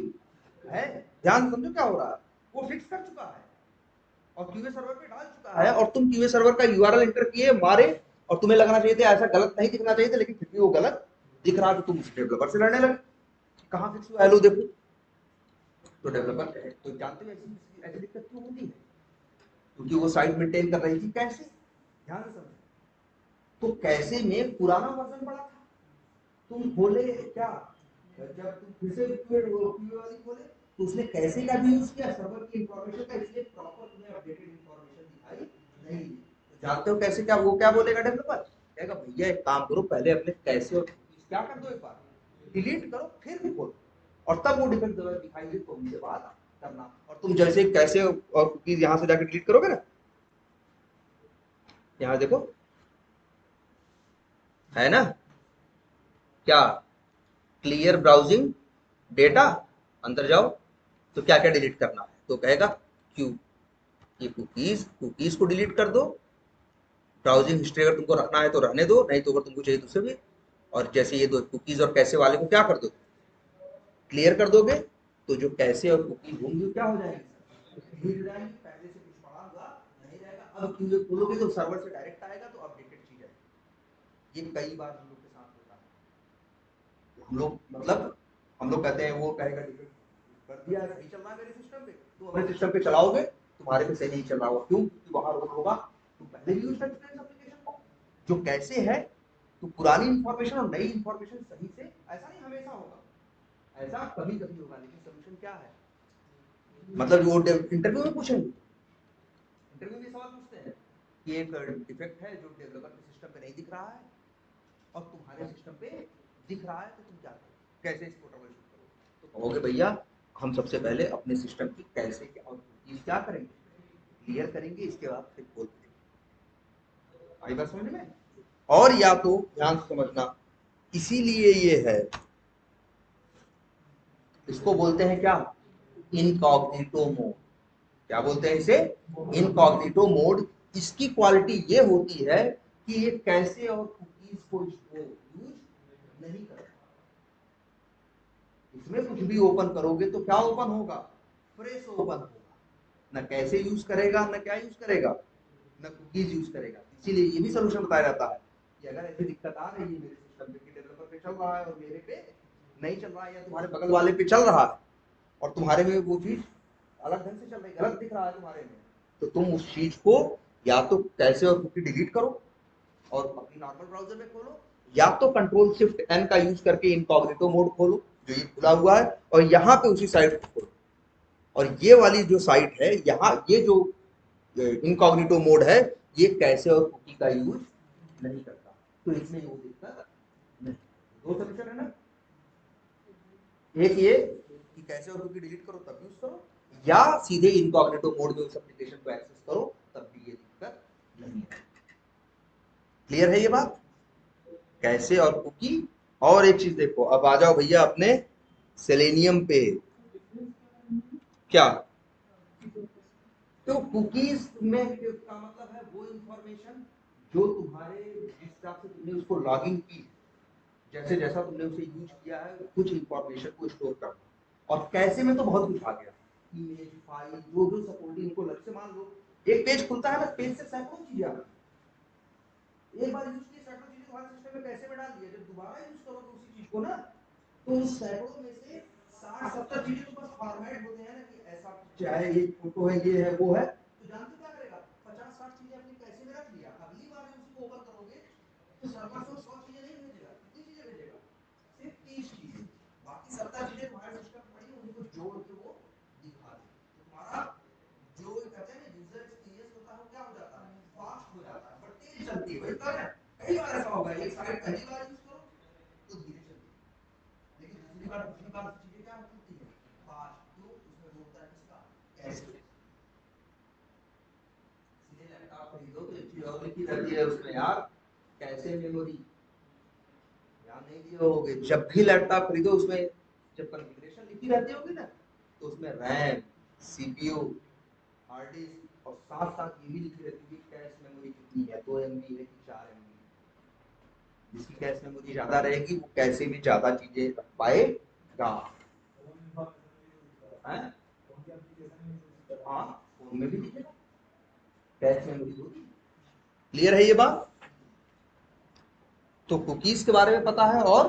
है, ध्यान समझो क्या हो रहा है, वो फिक्स कर चुका है और क्यूए सर्वर पे डाल चुका है, और तुम क्यूए सर्वर का यूआरएल एंटर किए, मारे, और तुम्हें लगना चाहिए था ऐसा गलत नहीं दिखना चाहिए था, लेकिन फिर भी वो गलत दिख रहा, तो तुम उस डेवलपर से लड़ने लगे, कहाँ फिक्स हुआ, हेलो देखो, तो डेवलपर तो जानते हो ऐसी ऐसी दिक्कत क्यों होती है, क्योंकि वो साइट मेंटेन कर रही थी कैसे, ध्यान से समझो, तो कैसे में पुराना वर्जन पड़ा था, तुम खोले क्या, जब तुम फिर से क्यूए वाली खोले, तो उसने कैसे का भी यूज किया सर्वर की इंफॉर्मेशन का, इसलिए प्रॉपर तुम्हें अपडेटेड इंफॉर्मेशन दिखाई नहीं दी, तो जानते हो कैसे क्या, वो क्या बोलेगा डेवलपर, कहेगा भैया एक काम करो, पहले अपने कैसे और क्या कर दो, एक बार डिलीट करो फिर खोलो, और तब वो डिफेक्ट दिखाई दे तो उनसे बात करना, और तुम जैसे कैसे और कुकीज यहाँ से जाकर डिलीट करोगे ना, यहाँ देखो है ना, क्या, क्लियर ब्राउजिंग डेटा, अंदर जाओ, तो क्या क्या डिलीट करना है, तो कहेगा क्यू, ये कुकीज, कुकीज को डिलीट कर दो, ब्राउजिंग हिस्ट्री अगर तुमको रखना है तो रहने दो, नहीं तो अगर तुमको चाहिए तो उसे भी, और जैसे ये दो कुकीज और कैसे वाले को क्या कर दो, क्लियर कर दोगे, तो जो कैसे और कुकीज होंगी क्या हो जाएगी, डिलीट हो जाएंगी, पहले से कुछ पड़ा हुआ नहीं रहेगा, अब क्यों खोलोगे तो सर्वर से डायरेक्ट आएगा, तो अपडेटेड चीज आएगी, ये कई बार हम लोग के साथ होता है, हम लोग मतलब हम लोग कहते हैं, वो कहेगा कर दिया है, सही चल रहा है मेरे सिस्टम पे, तुम अपने सिस्टम पे चलाओगे, तुम्हारे पे सही नहीं चल रहा होगा, क्यों, क्योंकि वहां रोल होगा, तुम पहले भी यूज कर चुके हैं इस एप्लीकेशन को, जो कैसे है, तो पुरानी इंफॉर्मेशन और नई इंफॉर्मेशन सही से, ऐसा नहीं हमेशा होगा, ऐसा कभी कभी होगा, लेकिन सोल्यूशन क्या है, मतलब वो इंटरव्यू में पूछेंगे, इंटरव्यू में सवाल पूछते हैं कि एक डिफेक्ट है जो डेवलपर के सिस्टम पे नहीं दिख रहा है और तुम्हारे सिस्टम पे दिख रहा है, तो तुम क्या करोगे, कैसे इसको ट्रबल शूट करोगे, तो कहोगे भैया हम सबसे पहले अपने सिस्टम की कैसे क्या और क्या करेंगे, क्लियर करेंगे, इसके बाद फिर खोल देंगे, आई बात समझ में, और या तो ध्यान से समझना, इसीलिए ये है, इसको बोलते हैं क्या, इनकॉग्निटो मोड, क्या बोलते हैं इसे, इनकॉग्निटो मोड, इसकी क्वालिटी ये होती है कि ये कैसे और कुकीज को इसको यूज नहीं करता, इसमें कुछ भी ओपन करोगे तो क्या ओपन होगा, फ्रेश ओपन होगा, ना कैसे यूज करेगा, ना क्या यूज करेगा, ना कुकीज यूज करेगा, इसीलिए ये भी सोल्यूशन बताया जाता है कि अगर ऐसी दिक्कत आ रही है मेरे सिस्टम पे कि डेवलपर पे चल रहा है और मेरे पे नहीं चल रहा है, या तुम्हारे बगल वाले पे चल रहा है और तुम्हारे में वो चीज अलग ढंग से चल रही, गलत दिख रहा है तुम्हारे में, तो तुम उस चीज को या तो कैसे और कुकी डिलीट करो और अपनी नॉर्मल ब्राउजर में खोलो, या तो कंट्रोल शिफ्ट एन का यूज करके इनकॉग्निटो मोड खोलो, जो ये खुला हुआ है, और यहाँ पे उसी साइट को खोलो, और ये वाली जो साइट है यहाँ, ये जो इनकॉग्निटो मोड है, ये कैसे और कुकी का यूज नहीं करता, तो इसमें वो दिक्कत नहीं, दो सोल्यूशन है ना, एक ये कि कैसे और कुकी डिलीट करो तब यूज करो, या सीधे इनकॉग्निटो मोड में उस एप्लीकेशन को एक्सेस करो, तब भी ये दिक्कत नहीं है, क्लियर है ये बात, कैसे और कुकी, और एक चीज देखो, अब आ जाओ भैया अपने सेलेनियम पे, क्या, तो कुकीज में का मतलब है वो इंफॉर्मेशन जो तुम्हारे जिस हिसाब से तुमने उसको लॉगिन की, जैसे जैसा तुमने उसे यूज किया है कुछ इंफॉर्मेशन को स्टोर करना, और कैसे में तो बहुत कुछ आ गया, इमेज फाइल जो जो सपोर्टिंग को लग से, मान लो एक पेज खुलता है ना, पेज से सैकड़ों चीजें आती है, एक बार यूज की सैकड़ों चीजें तुम्हारे सिस्टम में कैसे में डाल दिया, जब दोबारा यूज करोगे उसी चीज को ना, तो उस सैकड़ों में से 60-70 चीजें तो बस फॉर्मेट होते हैं ना कि ऐसा चाहे ये फोटो है, ये है, वो है, तो जानते क्या करेगा, 50-60 चीजें अपनी कैसे में रख लिया, अगली बार जब उसी को ओपन करोगे तो सर्वर से 100 चीजें नहीं भेजेगा, कितनी चीजें भेजेगा, सिर्फ 30 चीजें, बाकी 70 चीजें तुम्हारे सिस्टम में पड़ी उन्हीं को जोड़ के वो दिखा दे, तो तुम्हारा जो कहते हैं ना यूजर एक्सपीरियंस होता है वो क्या हो जाता है, फास्ट हो चलती है भाई, कई बार ऐसा होगा एक साइड पहली बार यूज करो तो धीरे चलती है, लेकिन दूसरी बार चीजें क्या होती है फास्ट, तो उसमें वो होता है किसका कैश। इसलिए लैपटॉप खरीदो तो एक चीज और लिखी रहती है उसमें यार, कैसे मेमोरी, ध्यान नहीं दिए होगे, जब भी लैपटॉप खरीदो उसमें जब कॉन्फ़िगरेशन लिखी रहती होगी ना, तो उसमें रैम, सीपीयू, हार्ड डिस्क और साथ साथ ये भी लिखी रहती है कैश मेमोरी कितनी है, 2 MB है कि 4 MB। जिसकी कैश मेमोरी ज्यादा रहेगी वो कैसे भी ज्यादा चीजें रख पाएगा। हाँ, फोन में भी दिखेगा कैश मेमोरी होगी। क्लियर है ये बात? तो कुकीज के बारे में पता है और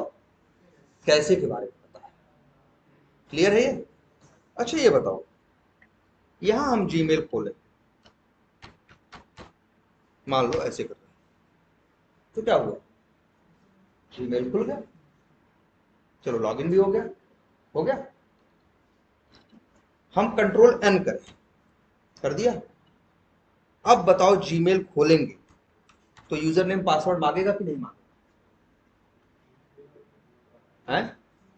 कैसे के बारे में पता है। क्लियर है ये? अच्छा ये बताओ, यहां हम जीमेल खोले, मान लो ऐसे कर रहे हैं, तो क्या हुआ, जीमेल खुल गया, चलो लॉगिन भी हो गया, हो गया। हम कंट्रोल एन करें, कर दिया। अब बताओ जीमेल खोलेंगे तो यूजर नेम पासवर्ड मांगेगा कि नहीं मांगेगा?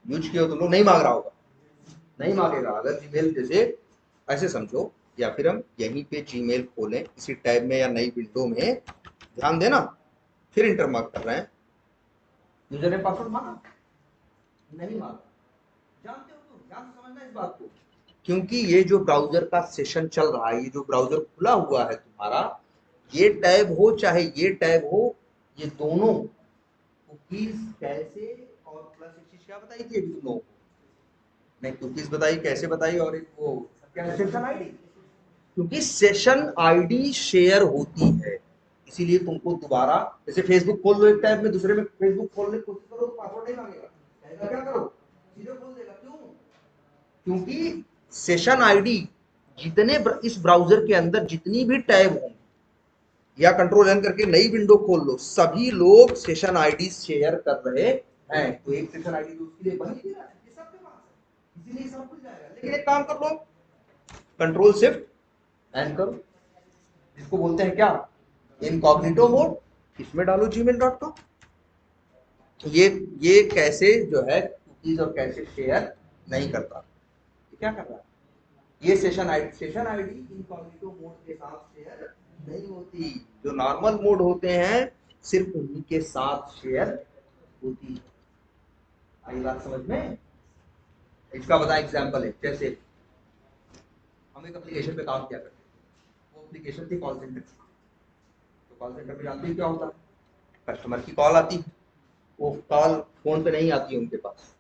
यूज किया तो लोग नहीं मांग रहा होगा, नहीं मांगेगा। अगर जीमेल जैसे ऐसे समझो, या फिर हम यहीं पे जीमेल खोलें इसी टैब में या नई विंडो में, ध्यान देना, फिर इंटर मार्क कर रहे हैं, यूजर नेम पासवर्ड मांगा नहीं मांगा, जानते हो तो ध्यान से समझना इस बात को, क्योंकि ये जो ब्राउजर का सेशन चल रहा है, ये जो ब्राउजर खुला हुआ है तुम्हारा, ये टैब हो चाहे ये टैब हो, ये दोनों कुकीज कैसे और प्लस एक चीज क्या बताई थी अभी तुम लोगों को, नहीं कुकीज बताई कैसे बताई, और एक वो क्या सेशन आईडी, क्योंकि सेशन आईडी शेयर होती है, इसीलिए तुमको दोबारा जैसे फेसबुक खोल लो एक टैब में, दूसरे में फेसबुक खोलने की कोशिश करो तो पासवर्ड नहीं मांगेगा, कहेगा क्या करो सीधे खोल देगा। क्यों? क्योंकि सेशन आईडी जितने इस ब्राउजर के अंदर जितनी भी टैब होंगी, या कंट्रोल एन करके नई विंडो खोल लो, सभी लोग सेशन आईडी शेयर कर रहे हैं, तो एक सेशन आईडी तो उसके लिए बन ही रहा है, ये सबके पास है, इसीलिए सब खुल जाएगा। लेकिन एक काम कर लो, कंट्रोल शिफ्ट एन करो, जिसको बोलते हैं क्या इनकॉग्निटो मोड, इसमें डालो gmail.com। ये कैसे जो है कुकीज और कैसे शेयर नहीं करता, ये क्या कर रहा है, ये सेशन आईडी इनकॉग्निटो मोड के साथ शेयर नहीं होती, जो नॉर्मल मोड होते हैं सिर्फ उन्हीं के साथ शेयर होती है। आई बात समझ में? इसका बता एग्जांपल है, जैसे हम एक एप्लीकेशन पे काम किया करते थे, वो एप्लीकेशन थी कॉल सेंटर, तो कॉल सेंटर पे जानते ही क्या होता है, कस्टमर की कॉल आती है, वो कॉल फोन पे नहीं आती है उनके पास,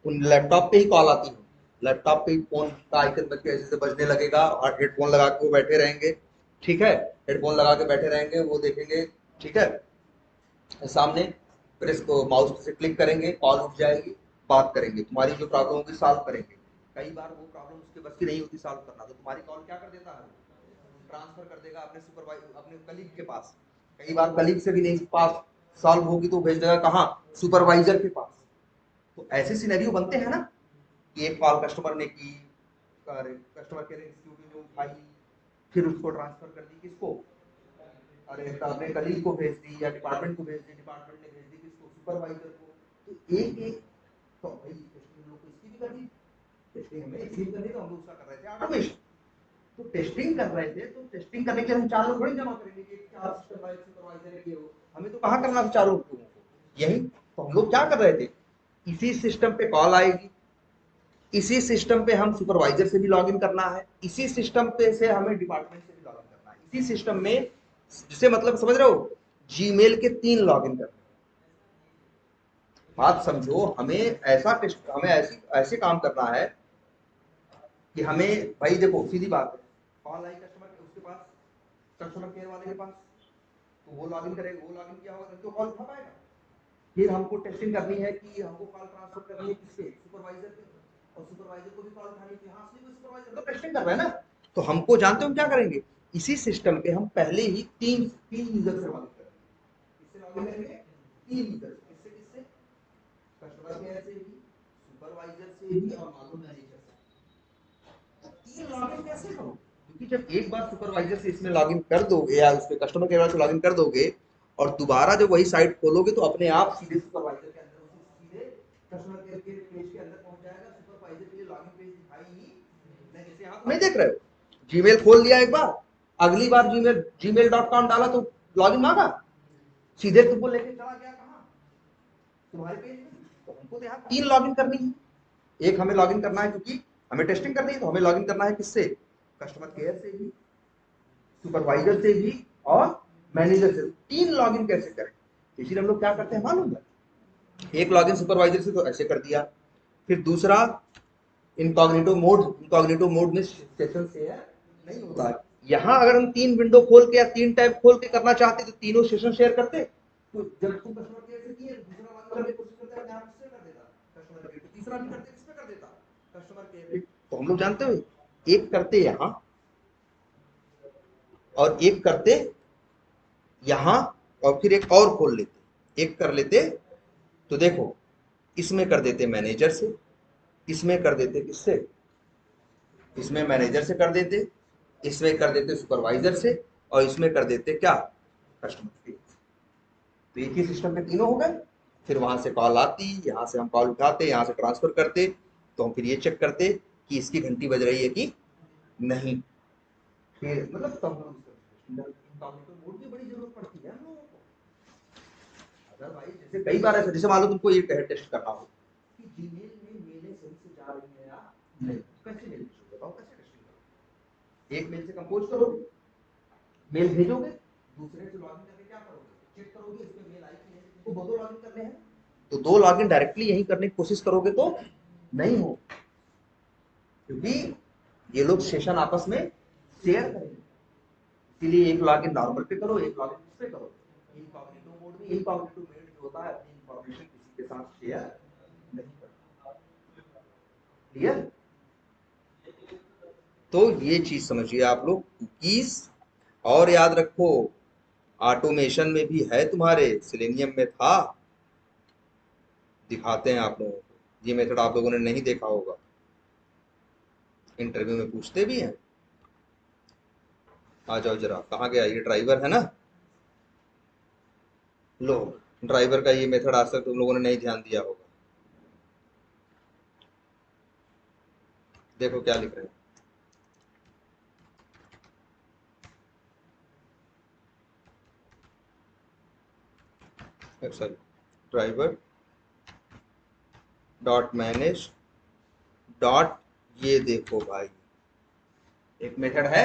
उन लैपटॉप पे ही कॉल आती है, लैपटॉप पे ही फोन का आइकन बज के ऐसे से बजने लगेगा और हेडफोन लगा के वो बैठे रहेंगे, ठीक है, हेडफोन लगा के बैठे रहेंगे, वो देखेंगे, ठीक है, सामने, फिर इसको माउस से क्लिक करेंगे, कॉल उठ जाएगी, बात करेंगे, तुम्हारी जो प्रॉब्लम होगी सॉल्व करेंगे। कई बार वो प्रॉब्लम उसके बस की नहीं होती सॉल्व करना, तो तुम्हारी कॉल क्या कर देता है, ट्रांसफर कर देगा अपने सुपरवाइजर अपने कलीग के पास, कई बार कलीग से भी नहीं पास सॉल्व होगी तो भेज देगा कहाँ, सुपरवाइजर के पास। तो ऐसे सिनेरियो बनते हैं ना कि एक कॉल कस्टमर ने की, कस्टमर केयर एग्जीक्यूटिव ने उठाई, फिर उसको ट्रांसफर कर दी किसको, अरे अपने कलीग को भेज दी, या डिपार्टमेंट को भेज दी, डिपार्टमेंट ने भेज दी किसको, सुपरवाइजर को। तो एक एक तो भाई टेस्टिंग लोग इसकी भी करनी, टेस्टिंग हमें इसकी भी करनी, तो हम लोग उसका कर रहे थे ऑटोमेशन, तो टेस्टिंग कर रहे थे, तो टेस्टिंग करने के लिए हम 4 लोग थोड़ी जमा करेंगे कि 4 सिस्टम वाइज सुपरवाइजर है, हो हमें तो कहाँ करना था 4 लोगों को, यही तो हम लोग क्या कर रहे थे, इसी सिस्टम पे कॉल आएगी, इसी सिस्टम पे हम सुपरवाइजर से भी लॉगिन करना है, इसी सिस्टम पे से हमें डिपार्टमेंट से भी लॉगिन करना है, इसी सिस्टम में, जिसे मतलब समझ रहे हो, जीमेल के 3 लॉगिन करने, बात समझो, हमें ऐसा टेस्ट, हमें ऐसे काम करना है कि हमें भाई देखो सीधी बात है, कॉल आई कस्टमर के उसके पास, कस्टमर केयर वाले के पास, तो वो लॉगिन करेगा, वो लॉगिन किया होगा तो कॉल उठा पाएगा, फिर हमको टेस्टिंग करनी है कि हमको कॉल ट्रांसफर करनी है किससे, सुपरवाइजर पे, और सुपरवाइजर को भी कॉल उठानी है, हाँ सिर्फ सुपरवाइजर तो टेस्टिंग कर रहा है ना, तो हमको जानते हो क्या करेंगे, इसी सिस्टम पे हम पहले ही तीन यूजर से लॉगिन करेंगे, किससे लॉगिन करेंगे, 3 यूजर, किससे किससे, कस्टमर केयर से भी, सुपरवाइजर से भी और मालूम मैनेजर से। 3 लॉगिन कैसे करो, क्योंकि जब एक बार सुपरवाइजर से इसमें लॉगिन कर दोगे या उस पे कस्टमर केयर से लॉगिन कर दोगे, और दोबारा जब वही साइट खोलोगे तो अपने आप सीधे सुपरवाइजर के अंदर सीधे कस्टमर केयर के पेज के अंदर पहुंच जाएगा। सुपरवाइजर के लिए लॉगिन पेज दिखाई ही नहीं, जैसे आप नहीं देख रहे हो, जीमेल खोल लिया एक बार, अगली बार gmail.com डाला तो लॉगिन मांगा, सीधे तुमको लेके चला गया कहां, तुम्हारे पेज में। तो हमको तो यहाँ 3 लॉगिन करनी है। एक हमें लॉगिन करना है क्योंकि हमें टेस्टिंग करनी है, तो हमें लॉगिन करना है किससे, कस्टमर केयर से भी, सुपरवाइजर से भी और मैनेजर से। 3 लॉगिन कैसे करें, इसलिए हम लोग क्या करते हैं मालूम है, एक लॉगिन सुपरवाइजर से तो ऐसे कर दिया, फिर दूसरा इनकॉग्निटो मोड में सेशन शेयर नहीं होता है। यहाँ अगर हम 3 विंडो खोल के या 3 टैब खोल के करना चाहते तो तीनों सेशन शेयर करते, तो जब तुम कस्टमर केयर से किए दूसरा लॉगिन करने की कोशिश करते अपने आप से कर देता कस्टमर केयर, तीसरा भी करते किस पे कर देता, कस्टमर केयर। तो हम लोग जानते हो एक करते यहाँ और एक करते यहाँ और फिर एक और खोल लेते, एक कर लेते। तो देखो इसमें कर देते मैनेजर से, इसमें कर देते किससे, इसमें मैनेजर से कर देते, इसमें कर देते सुपरवाइजर से, और इसमें कर देते क्या, कस्टमर केयर। तो एक ही सिस्टम पे तीनों हो गए। फिर वहां से कॉल आती, यहाँ से हम कॉल उठाते, यहाँ से ट्रांसफर करते, तो हम फिर ये चेक करते कि इसकी घंटी बज रही है कि नहीं। फिर मतलब तब हम मोड की बड़ी जरूरत पड़ती है हम लोगों को। अदरवाइज जैसे कई बार ऐसा, जैसे मान लो तुमको ये टेस्ट करना हो कि जीमेल में मेलें सही से जा रही है या नहीं, कैसे मेल भेजोगे बताओ, कैसे टेस्टिंग करोगे। एक मेल से कंपोज करोगे, मेल भेजोगे, दूसरे से लॉगिन करके क्या करोगे, चेक करोगे इसमें मेल आई कि नहीं, तो दो लॉगिन करने हैं, तो 2 लॉगिन डायरेक्टली यही करने की कोशिश करोगे तो नहीं हो, क्योंकि ये लोग सेशन आपस में शेयर करेंगे। इसीलिए एक लॉगिन नॉर्मल पे करो, एक लॉगिन किस पे करो, इनकॉग्निटो मोड में। इनकॉग्निटो मोड जो होता है अपनी इंफॉर्मेशन किसी के साथ शेयर नहीं करता। क्लियर। तो ये चीज समझिए आप लोग, कुकीज। और याद रखो ऑटोमेशन में भी है, तुम्हारे सिलेनियम में था, दिखाते हैं आप लोगों को। ये मेथड आप लोगों ने नहीं देखा होगा, इंटरव्यू में पूछते भी हैं। आ जाओ जरा, कहाँ गया, ये ड्राइवर है ना, लो ड्राइवर का ये मेथड आज तक तुम लोगों ने नहीं ध्यान दिया होगा। देखो क्या लिख रहे हैं, sorry, driver dot manage dot, ये देखो भाई एक मेथड है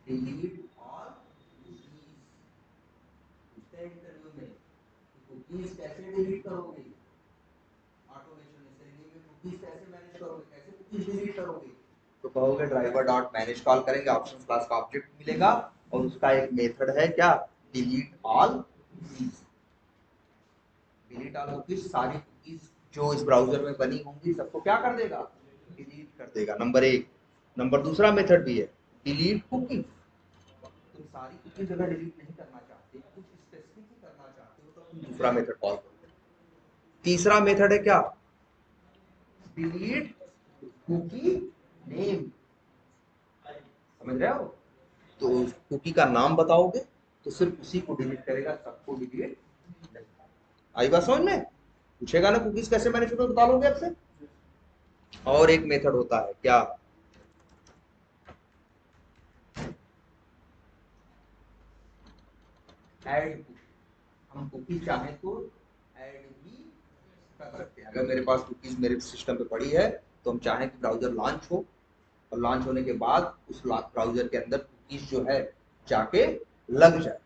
डिलीट ऑल इंटरव्यू में, कुकीज कैसे डिलीट करोगे, ऑटोमेशन में सेलिंग में कुकीज कैसे मैनेज करोगे, कैसे कुकीज डिलीट करोगे, तो कहोगे ड्राइवर डॉट मैनेज कॉल करेंगे, ऑप्शन क्लास का ऑब्जेक्ट मिलेगा और उसका एक मेथड है क्या, delete all cookies. Delete all cookies, सारी कुकीज जो इस ब्राउजर में बनी होंगी सबको क्या कर देगा, डिलीट कर देगा, नंबर 1। नंबर दूसरा मेथड भी है डिलीट कुकीज। तुम सारी कुकीज अगर डिलीट नहीं करना चाहते, कुछ स्पेसिफिक करना चाहते हो, तो तुम दूसरा मेथड कॉल करो। तीसरा मेथड है क्या, डिलीट कुकी नेम। समझ रहे हो, तो कुकी का नाम बताओगे तो सिर्फ उसी को डिलीट करेगा, सबको डिलीट नहीं। आई बात समझ में, पूछेगा ना कुकीज कैसे मैनेज करोगे, बता लोगे आपसे। और एक मेथड होता है क्या, ऐड। हम कुकी चाहें तो ऐड भी कर सकते हैं। अगर मेरे पास कुकीज मेरे सिस्टम पे पड़ी है तो हम चाहें कि ब्राउजर लॉन्च हो, और लॉन्च होने के बाद उस ब्राउजर के अंदर कुकीज जो है जाके लग जाए,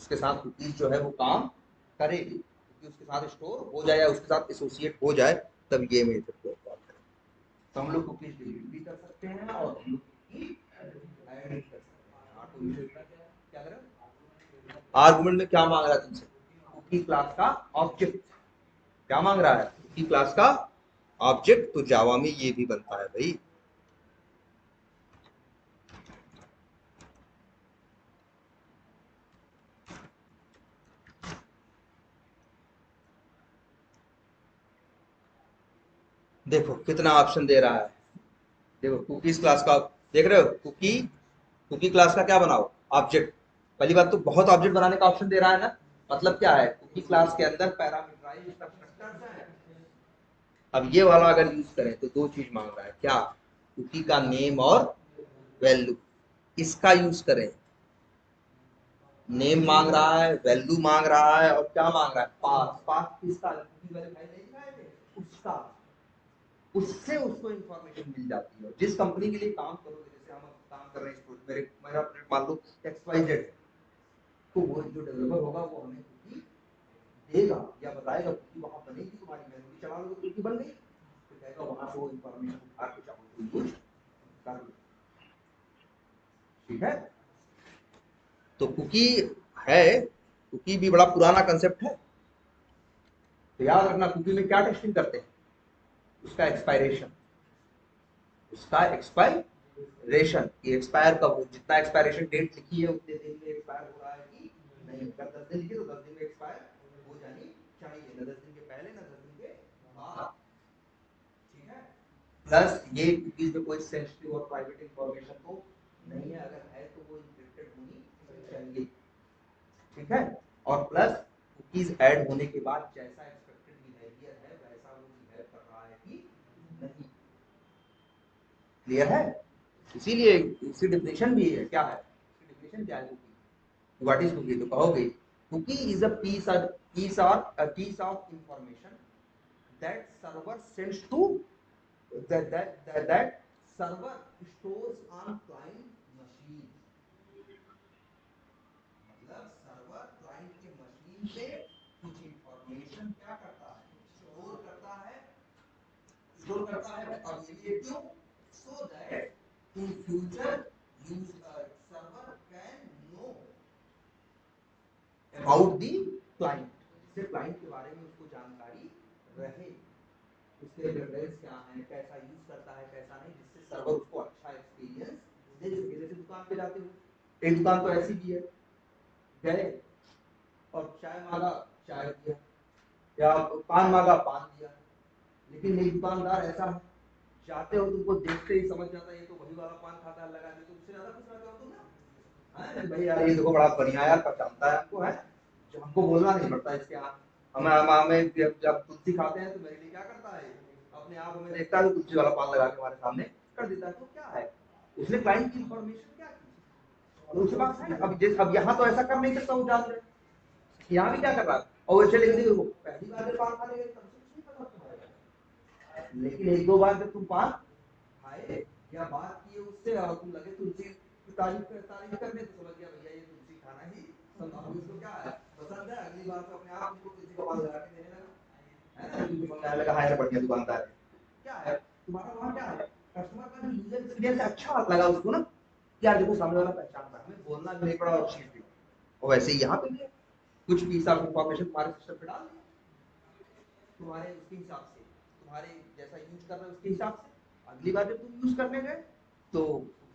उसके साथ कुकीज जो है वो काम करेगी, क्योंकि उसके साथ स्टोर हो जाए या उसके साथ एसोसिएट हो जाए, तब ये मेथड को कॉल करें। तो हम लोग कुकीज डिलीट भी कर सकते हैं और हम लोग कुकी ऐड भी कर सकते हैं। ऑटोमेशन क्या करें, आर्गुमेंट में क्या मांग रहा है तुमसे, कुकी क्लास का ऑब्जेक्ट। क्या मांग रहा है, कुकी क्लास का ऑब्जेक्ट। तो जावा में ये भी बनता है भाई। देखो कितना ऑप्शन दे रहा है, देखो कुकीज क्लास का, देख रहे हो, कुकी क्लास का क्या बनाओ, ऑब्जेक्ट। पहली बात तो बहुत ऑब्जेक्ट बनाने का ऑप्शन दे रहा है ना, मतलब क्या है, कुकी क्लास के अंदर पैरामीटराइज्ड कंस्ट्रक्टर्स हैं। अब ये वाला अगर यूज करें तो दो चीज मांग रहा है, क्या, कुकी का नेम और वैल्यू। इसका यूज करें, नेम मांग रहा है, वैल्यू मांग रहा है, और क्या मांग रहा है, पाथ। पाथ किसका, कुकी वेरीफाई नहीं दिखाए थे उसका, उससे उसको इंफॉर्मेशन मिल जाती है। जिस कंपनी के लिए काम करोगे, जैसे हम काम कर रहे हैं, मेरा प्रोजेक्ट मान लो XYZ, तो वो जो डेवलपर होगा वो हमें कुकी देगा या बताएगा, कुकी वहां बनेगी, तुम्हारी मेमोरी चला लो तो कुकी बन गई, तो कहेगा वहां से वो इंफॉर्मेशन उठा के चाहो तो यूज कर लो। ठीक है, तो कुकी है, कुकी भी बड़ा पुराना कंसेप्ट है। तो याद रखना, कुकी में क्या टेस्टिंग करते हैं, उसका एक्सपायरेशन, उसका एक्सपायरेशन, कि एक्सपायर कब हो, जितना एक्सपायरेशन डेट लिखी है उतने दिन में एक्सपायर हो रहा है कि नहीं। अगर 10 दिन लिखी तो 10 दिन में एक्सपायर हो जानी चाहिए, ना 10 दिन के पहले ना 10 दिन के बाद। ठीक है, प्लस ये कुकीज में कोई सेंसिटिव और प्राइवेट इंफॉर्मेशन तो नहीं है, अगर है तो वो इंक्रिप्टेड होनी चाहिए। ठीक है, और प्लस कुकीज ऐड होने के बाद जैसा एक्सपेक्टेड बिहेवियर है वैसा वो बिहेव कर रहा है कि नहीं। क्लियर है, इसीलिए इसकी डेफिनेशन भी है, क्या है इसकी डेफिनेशन, क्या है कुकी, व्हाट इज कुकी, तो कहोगे cookie is a piece of information that server sends to that server stores on client machine। मतलब सर्वर क्लाइंट के मशीन पे कुछ इंफॉर्मेशन क्या करता है, स्टोर करता है। अब ये क्यों, so that in future use server can know about the client, जिससे क्लाइंट के बारे में उसको जानकारी रहे, उसके प्रेफरेंस क्या है, कैसा यूज करता है कैसा नहीं, जिससे सर्वर उसको अच्छा एक्सपीरियंस दे सके। जैसे दुकान पे जाते हो, एक दुकान तो ऐसी भी है, गए और चाय मांगा, चाय दिया, या पान मांगा, पान दिया, लेकिन एक दुकानदार ऐसा है, जाते हो तुमको देखते ही समझ जाता है ये तो वही वाला पान खाता है, लगा दे, तो उससे ज्यादा खुश रहते हो तुम ना, भाई यार ये देखो बड़ा बढ़िया यार, पहचानता है हमको, है जो हमको बोलना नहीं पड़ता इसके यहाँ। हमें जब तुलसी खाते हैं तो मेरे लिए क्या करता है, अपने आप हमें देखता है तो तुलसी वाला पान लगा के हमारे सामने कर देता है। तो क्या है, उसने क्लाइंट की इंफॉर्मेशन क्या की, तो उसके पास है ना। अब यहाँ तो ऐसा कर नहीं सकता हूँ, जान रहे यहाँ भी क्या कर रहा है, और वैसे लेकिन देखो पहली बार जब पान खा लेंगे तब से कुछ नहीं पता तुम्हारे, लेकिन एक दो बार जब तुम पान खाए या बात किए उससे और तुम लगे तुलसी तारीफ करने, तो समझ गया भैया ये तुलसी खाना ही इसको क्या है पसंद है, अगली बार तो अपने आप उसको तुलसी का पान लगा के देने लगा, है ना, तुमको समझ आने लगा, हाँ यार बढ़िया दुकानदार है। क्या है तुम्हारा वहाँ, क्या है कस्टमर का यूजर एक्सपीरियंस अच्छा लगा उसको ना, यार देखो सामने वाला पहचानता है, हमें बोलना भी नहीं पड़ा और चीज भी। और वैसे ही यहाँ पे भी कुछ पीस ऑफ इंफॉर्मेशन तुम्हारे सिस्टम पे डाल दिया, तुम्हारे उसके हिसाब से, तुम्हारे जैसा यूज कर रहे हो उसके हिसाब से, अगली बार जब तुम यूज करने गए तो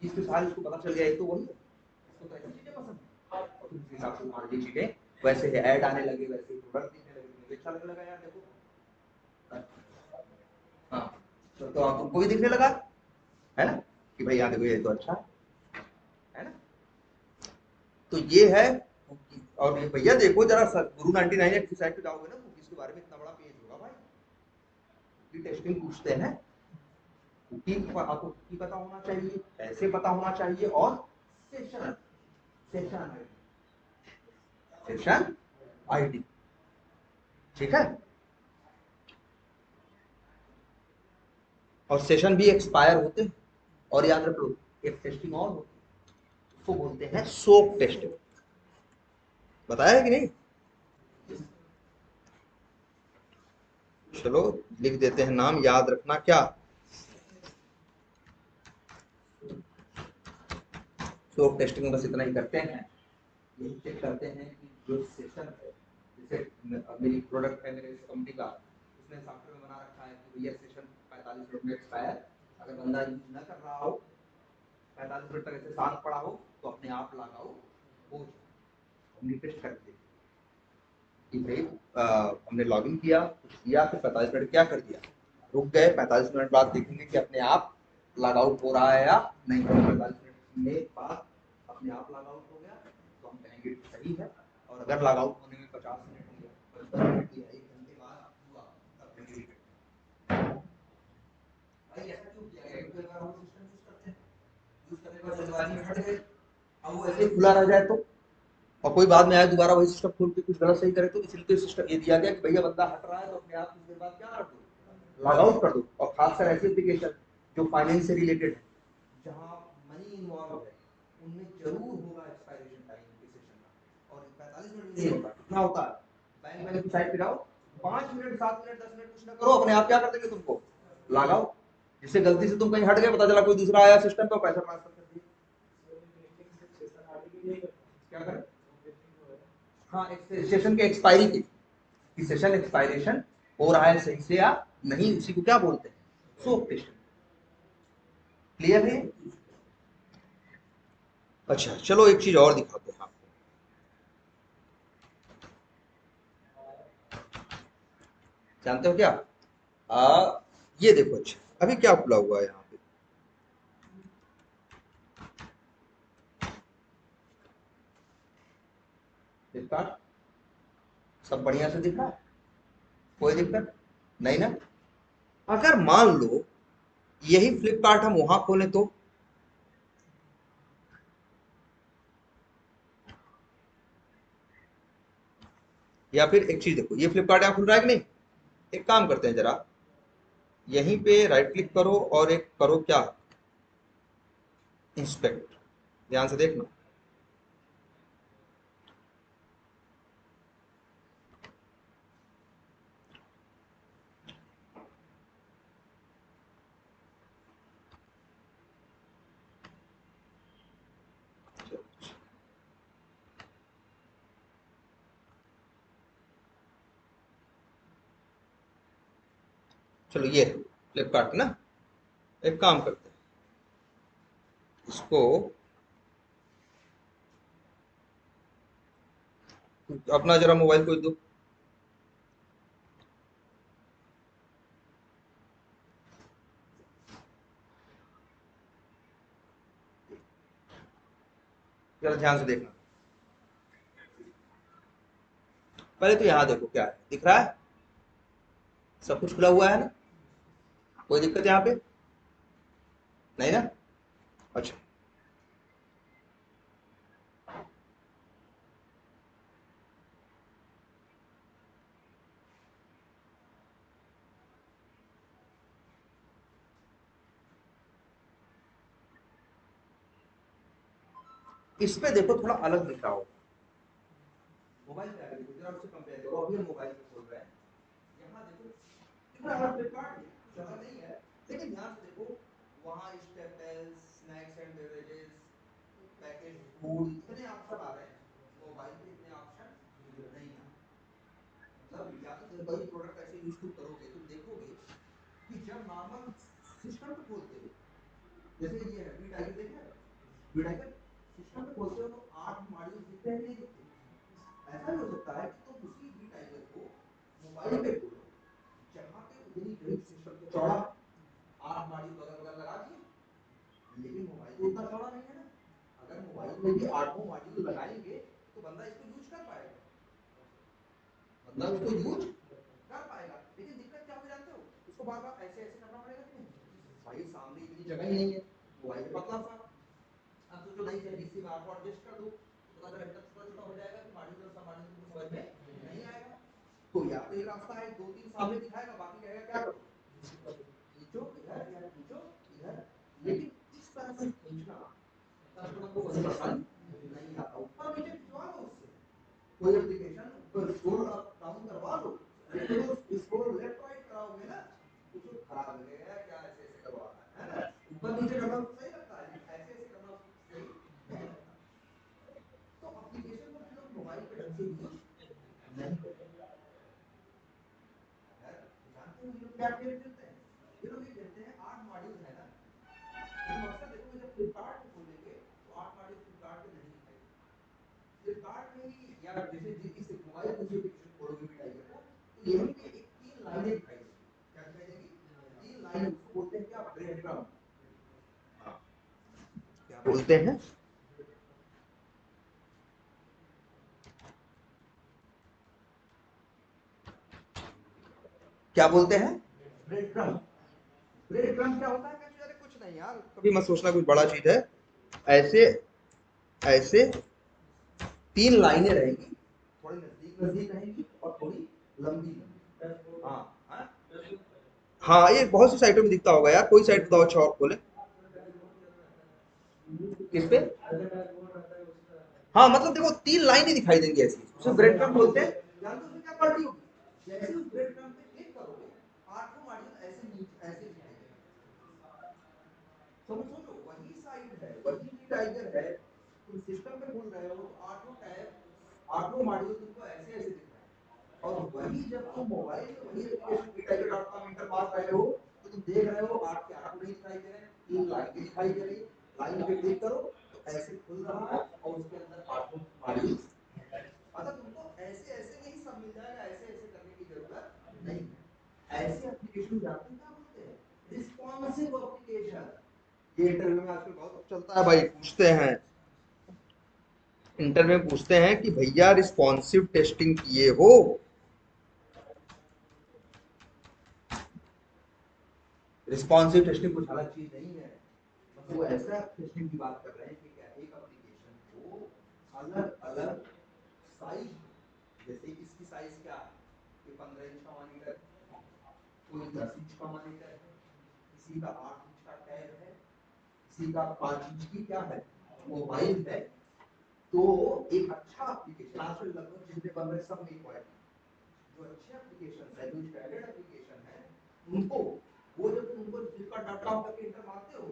इसके साथ उसको पता चल गया ये तो वही है, इसको तो ऐसी चीजें पसंद है, और तुम उस हिसाब से तुम्हारी ये चीजें वैसे ही ऐड आने लगे, वैसे ही प्रोडक्ट दिखने लगे, तुम्हें अच्छा लगने लगा, यार देखो हाँ, तो आप तुमको भी दिखने लगा, है ना, कि भाई यहाँ देखो ये तो अच्छा है ना। तो ये है। और ये भैया देखो जरा गुरु 99 की साइट पे जाओगे ना, तो इसके बारे में इतना बड़ा पेज होगा भाई, की टेस्टिंग पूछते हैं, कुकी आपको कुकी पता होना चाहिए, ऐसे पता होना चाहिए, और सेशन सेशन सेशन आईडी। ठीक है, और सेशन भी एक्सपायर होते हैं, और याद रख लो एक टेस्टिंग और होती है, उसको बोलते हैं सोक टेस्टिंग, बताया है कि नहीं। चलो लिख देते हैं नाम, याद रखना क्या, सोक टेस्टिंग में बस इतना ही करते हैं, यही चेक करते हैं कि जो सेशन है, जैसे मेरी प्रोडक्ट है मेरे कंपनी का, उसने सॉफ्टवेयर में बना रखा है कि भैया सेशन 45 मिनट में एक्सपायर, अगर बंदा यूज न कर रहा हो 45 मिनट तक ऐसे शांत पड़ा हो तो अपने आप लॉग आउट हो जाए। हमने टेस्ट कर दिया कि भाई हमने लॉगिन किया, कुछ किया, फिर 45 मिनट क्या कर दिया, रुक गए, 45 मिनट बाद देखेंगे कि अपने आप लॉग आउट हो रहा है या नहीं, 45 मिनट में बाद अपने आप लॉग आउट हो गया तो हम कहेंगे सही है, और अगर लॉग आउट होने में 50 मिनट लिया, 55 मिनट लिया, 1 घंटे बाद हुआ, तब भी रिजेक्ट। भाई ऐसा क्यों किया गया? क्योंकि अगर हम सिस्टम यूज करते हैं, यूज करने के बाद जल्दबाजी में हट गए, अब वो ऐसे ही खुला रह जाए तो, और कोई बाद में आए दोबारा वही सिस्टम खोल के कुछ गलत सही करे, तो इसलिए तो सिस्टम ये दिया गया कि भैया बंदा हट रहा है तो अपने आप कुछ देर बाद क्या कर दो, लॉग आउट कर दो। और खासकर ऐसी एप्लीकेशन जो फाइनेंस से रिलेटेड है, जहां मनी इन्वॉल्व है, उनमें जरूर होगा एक्सपायरेशन टाइम के सेशन का, और 45 मिनट नहीं होता, कितना होता है? बैंक की साइट पे जाओ, 5 मिनट 7 मिनट 10 मिनट कुछ ना करो, अपने आप क्या कर देंगे तुमको, लॉग आउट। जिससे गलती से तुम कहीं हट गए, पता चला कोई दूसरा आया सिस्टम पे, पैसा ट्रांसफर कर दिया, क्या करें? हाँ, सेशन के एक्सपायरी की सेशन एक्सपायरेशन हो रहा है सही से या नहीं, उसी को क्या बोलते हैं, सोप टेस्ट। क्लियर है? अच्छा चलो एक चीज और दिखाते हैं आपको। जानते हो क्या? ये देखो, अच्छा अभी क्या खुला हुआ है यहाँ पे, फ्लिपकार्ट, सब बढ़िया से दिख रहा है, कोई दिक्कत नहीं ना? अगर मान लो यही फ्लिपकार्ट हम वहां खोलें तो, या फिर एक चीज देखो, ये फ्लिपकार्ट यहाँ खुल रहा है कि नहीं? एक काम करते हैं जरा, यहीं पे राइट क्लिक करो और एक करो क्या, इंस्पेक्ट, ध्यान से देखना। चलो ये है फ्लिपकार्ट ना, एक काम करते हैं, इसको अपना जरा मोबाइल को दो, जरा ध्यान से देखना। पहले तो यहाँ देखो क्या है, दिख रहा है, सब कुछ खुला हुआ है ना, कोई दिक्कत यहाँ पे नहीं ना? अच्छा, इस पे देखो थोड़ा अलग दिख रहा होगा, मोबाइल पे आगे देखो जरा, उससे कंपेयर करो, अभी हम मोबाइल पे खोल रहे हैं, यहाँ देखो दिख रहा है फ्लिपकार्ट, जगह नहीं है, लेकिन ध्यान से देखो, वहाँ staples, snacks and beverages, package food, इतने ऑप्शन आ रहे हैं, मोबाइल पे इतने ऑप्शन नहीं आ रहे। मतलब या तो जब कोई प्रोडक्ट ऐसे यूज करोगे, तुम देखोगे कि जब नॉर्मल सिस्टम पे खोलते हो, जैसे ये है वी टाइगर, देखे वी टाइगर, सिस्टम पे खोलते हो तो 8 मॉड्यूल दिखते हैं नहीं दिखते? ऐसा भी हो सकता है कि तुम उसी वी टाइगर को मोबाइल पे खोलो, जहां पे उतनी बड़ी सिस्टम तो चौड़ा, 8 मॉड्यूल बगल बगल लगा दिए, लेकिन मोबाइल तो उतना चौड़ा नहीं है ना। अगर मोबाइल में भी 8 मॉड्यूल लगाएंगे तो बंदा इसको यूज कर पाएगा, बंदा उसको यूज कर पाएगा, लेकिन दिक्कत क्या हो जानते हो, उसको बार बार ऐसे ऐसे करना पड़ेगा कि नहीं? भाई सामने इतनी जगह ही नहीं है, मोबाइल पे पतला सा, अब सोचो नहीं से डीसी में आपको एडजस्ट कर दो, तो पता चला इतना छोटा छोटा हो जाएगा कि मॉड्यूल और सब मॉड्यूल को समझ में नहीं आएगा। तो या तो एक रास्ता है, 2 3 सामने दिखाएगा, बाकी कहेगा क्या करो, खींचो इधर या खींचो इधर, लेकिन इस तरह से खींचना कस्टमर को कभी पसंद नहीं आता। ऊपर नीचे खिंचवा लो उससे, कोई एप्लीकेशन ऊपर स्क्रॉल अप डाउन करवा लो, लेकिन वो स्क्रॉल लेफ्ट राइट कराओगे ना, उसको खराब लगेगा, क्या ऐसे ऐसे करवा रहा है ना? ऊपर नीचे करना तो सही लगता है, लेकिन ऐसे ऐसे करना सही नहीं लगता। तो एप्लीकेशन को हम लोग मोबाइल पे ढंग से यूज नहीं करते। अगर जानते हो ये लोग क्या क्लेम करते हैं, ये लोग ये कहते हैं 8 मॉड्यूल है ना, तो तुम अक्सर देखोगे जब फ्लिपकार्ट पे खोलेंगे तो 8 मॉड्यूल फ्लिपकार्ट पे नहीं दिखाई देंगे, फ्लिपकार्ट में ही या जैसे इस मोबाइल पे एप्लीकेशन खोलोगे वी टाइगर को, तो यहीं पे एक 3 लाइनें दिखाई देंगी, क्या दिखाई देंगी? 3 लाइन, उसको बोलते हैं क्या, ब्रेड क्रम्ब। हाँ, क्या बोलते हैं? क्या बोलते हैं? Bread crumb. ब्रेड क्रम्ब क्या होता है? कहते अरे कुछ नहीं यार, कभी मत सोचना कुछ बड़ा चीज है। ऐसे ऐसे 3 लाइनें रहेंगी, थोड़ी नजदीक नजदीक रहेंगी और थोड़ी लंबी। हाँ हाँ हाँ, ये बहुत सी साइटों में दिखता होगा यार। कोई साइट बताओ अच्छा और खोले। किस पे? हाँ मतलब देखो 3 लाइनें दिखाई देंगी ऐसी, उसे ब्रेड क्रम्ब बोलते हैं। जानते हो उसमें क्या क्वालिटी होगी? जैसे उस ब्रेड क्रम्ब पे क्लिक करोगे, आठों मॉड्यूल ऐसे नीचे ऐसे दिखाई देंगे। सोचो वही साइट है, वही टाइगर है, तुम सिस्टम पे खोल रहे हो तो आठों टैब आठों मॉड्यूल तुमको ऐसे ऐसे दिख रहे हैं। और वही जब तुम मोबाइल में वही एप्लीकेशन etiger.com इंटर मार रहे हो तो तुम देख रहे हो आठ के आठ नहीं दिखाई दे रहे हैं, 3 लाइन भी दिखाई दे रही है। लाइन पे क्लिक करो तो ऐसे खुल रहा है और उसके अंदर आठों मॉड्यूल। मतलब तुमको ऐसे ऐसे में ही सब मिल जाएगा, ऐसे ऐसे करने की जरूरत नहीं है। ऐसे एप्लीकेशन जानते क्या बोलते हैं? Responsive application. ये इंटरव्यू में आजकल बहुत चलता है भाई, पूछते हैं इंटरव्यू में पूछते हैं कि भैया रिस्पॉन्सिव टेस्टिंग किए हो? रिस्पॉन्सिव टेस्टिंग कुछ अलग चीज नहीं है, मतलब वो ऐसा टेस्टिंग की बात कर रहे हैं कि क्या एक एप्लीकेशन को अलग अलग साइज, जैसे इसकी साइज क्या है, ये 15 इंच का मॉनिटर, कोई 10 इंच का मॉनिटर है, किसी का 8 इंच का टैब है, किसी का 5 इंच की क्या है, मोबाइल है। तो एक अच्छा एप्लीकेशन आजकल लगभग जितने बन रहे सब में क्वालिटी, जो अच्छे एप्लीकेशन है, जो स्टैंडर्ड एप्लीकेशन है, उनको वो जब तुम उनको flipkart.com करके इंटर मारते हो,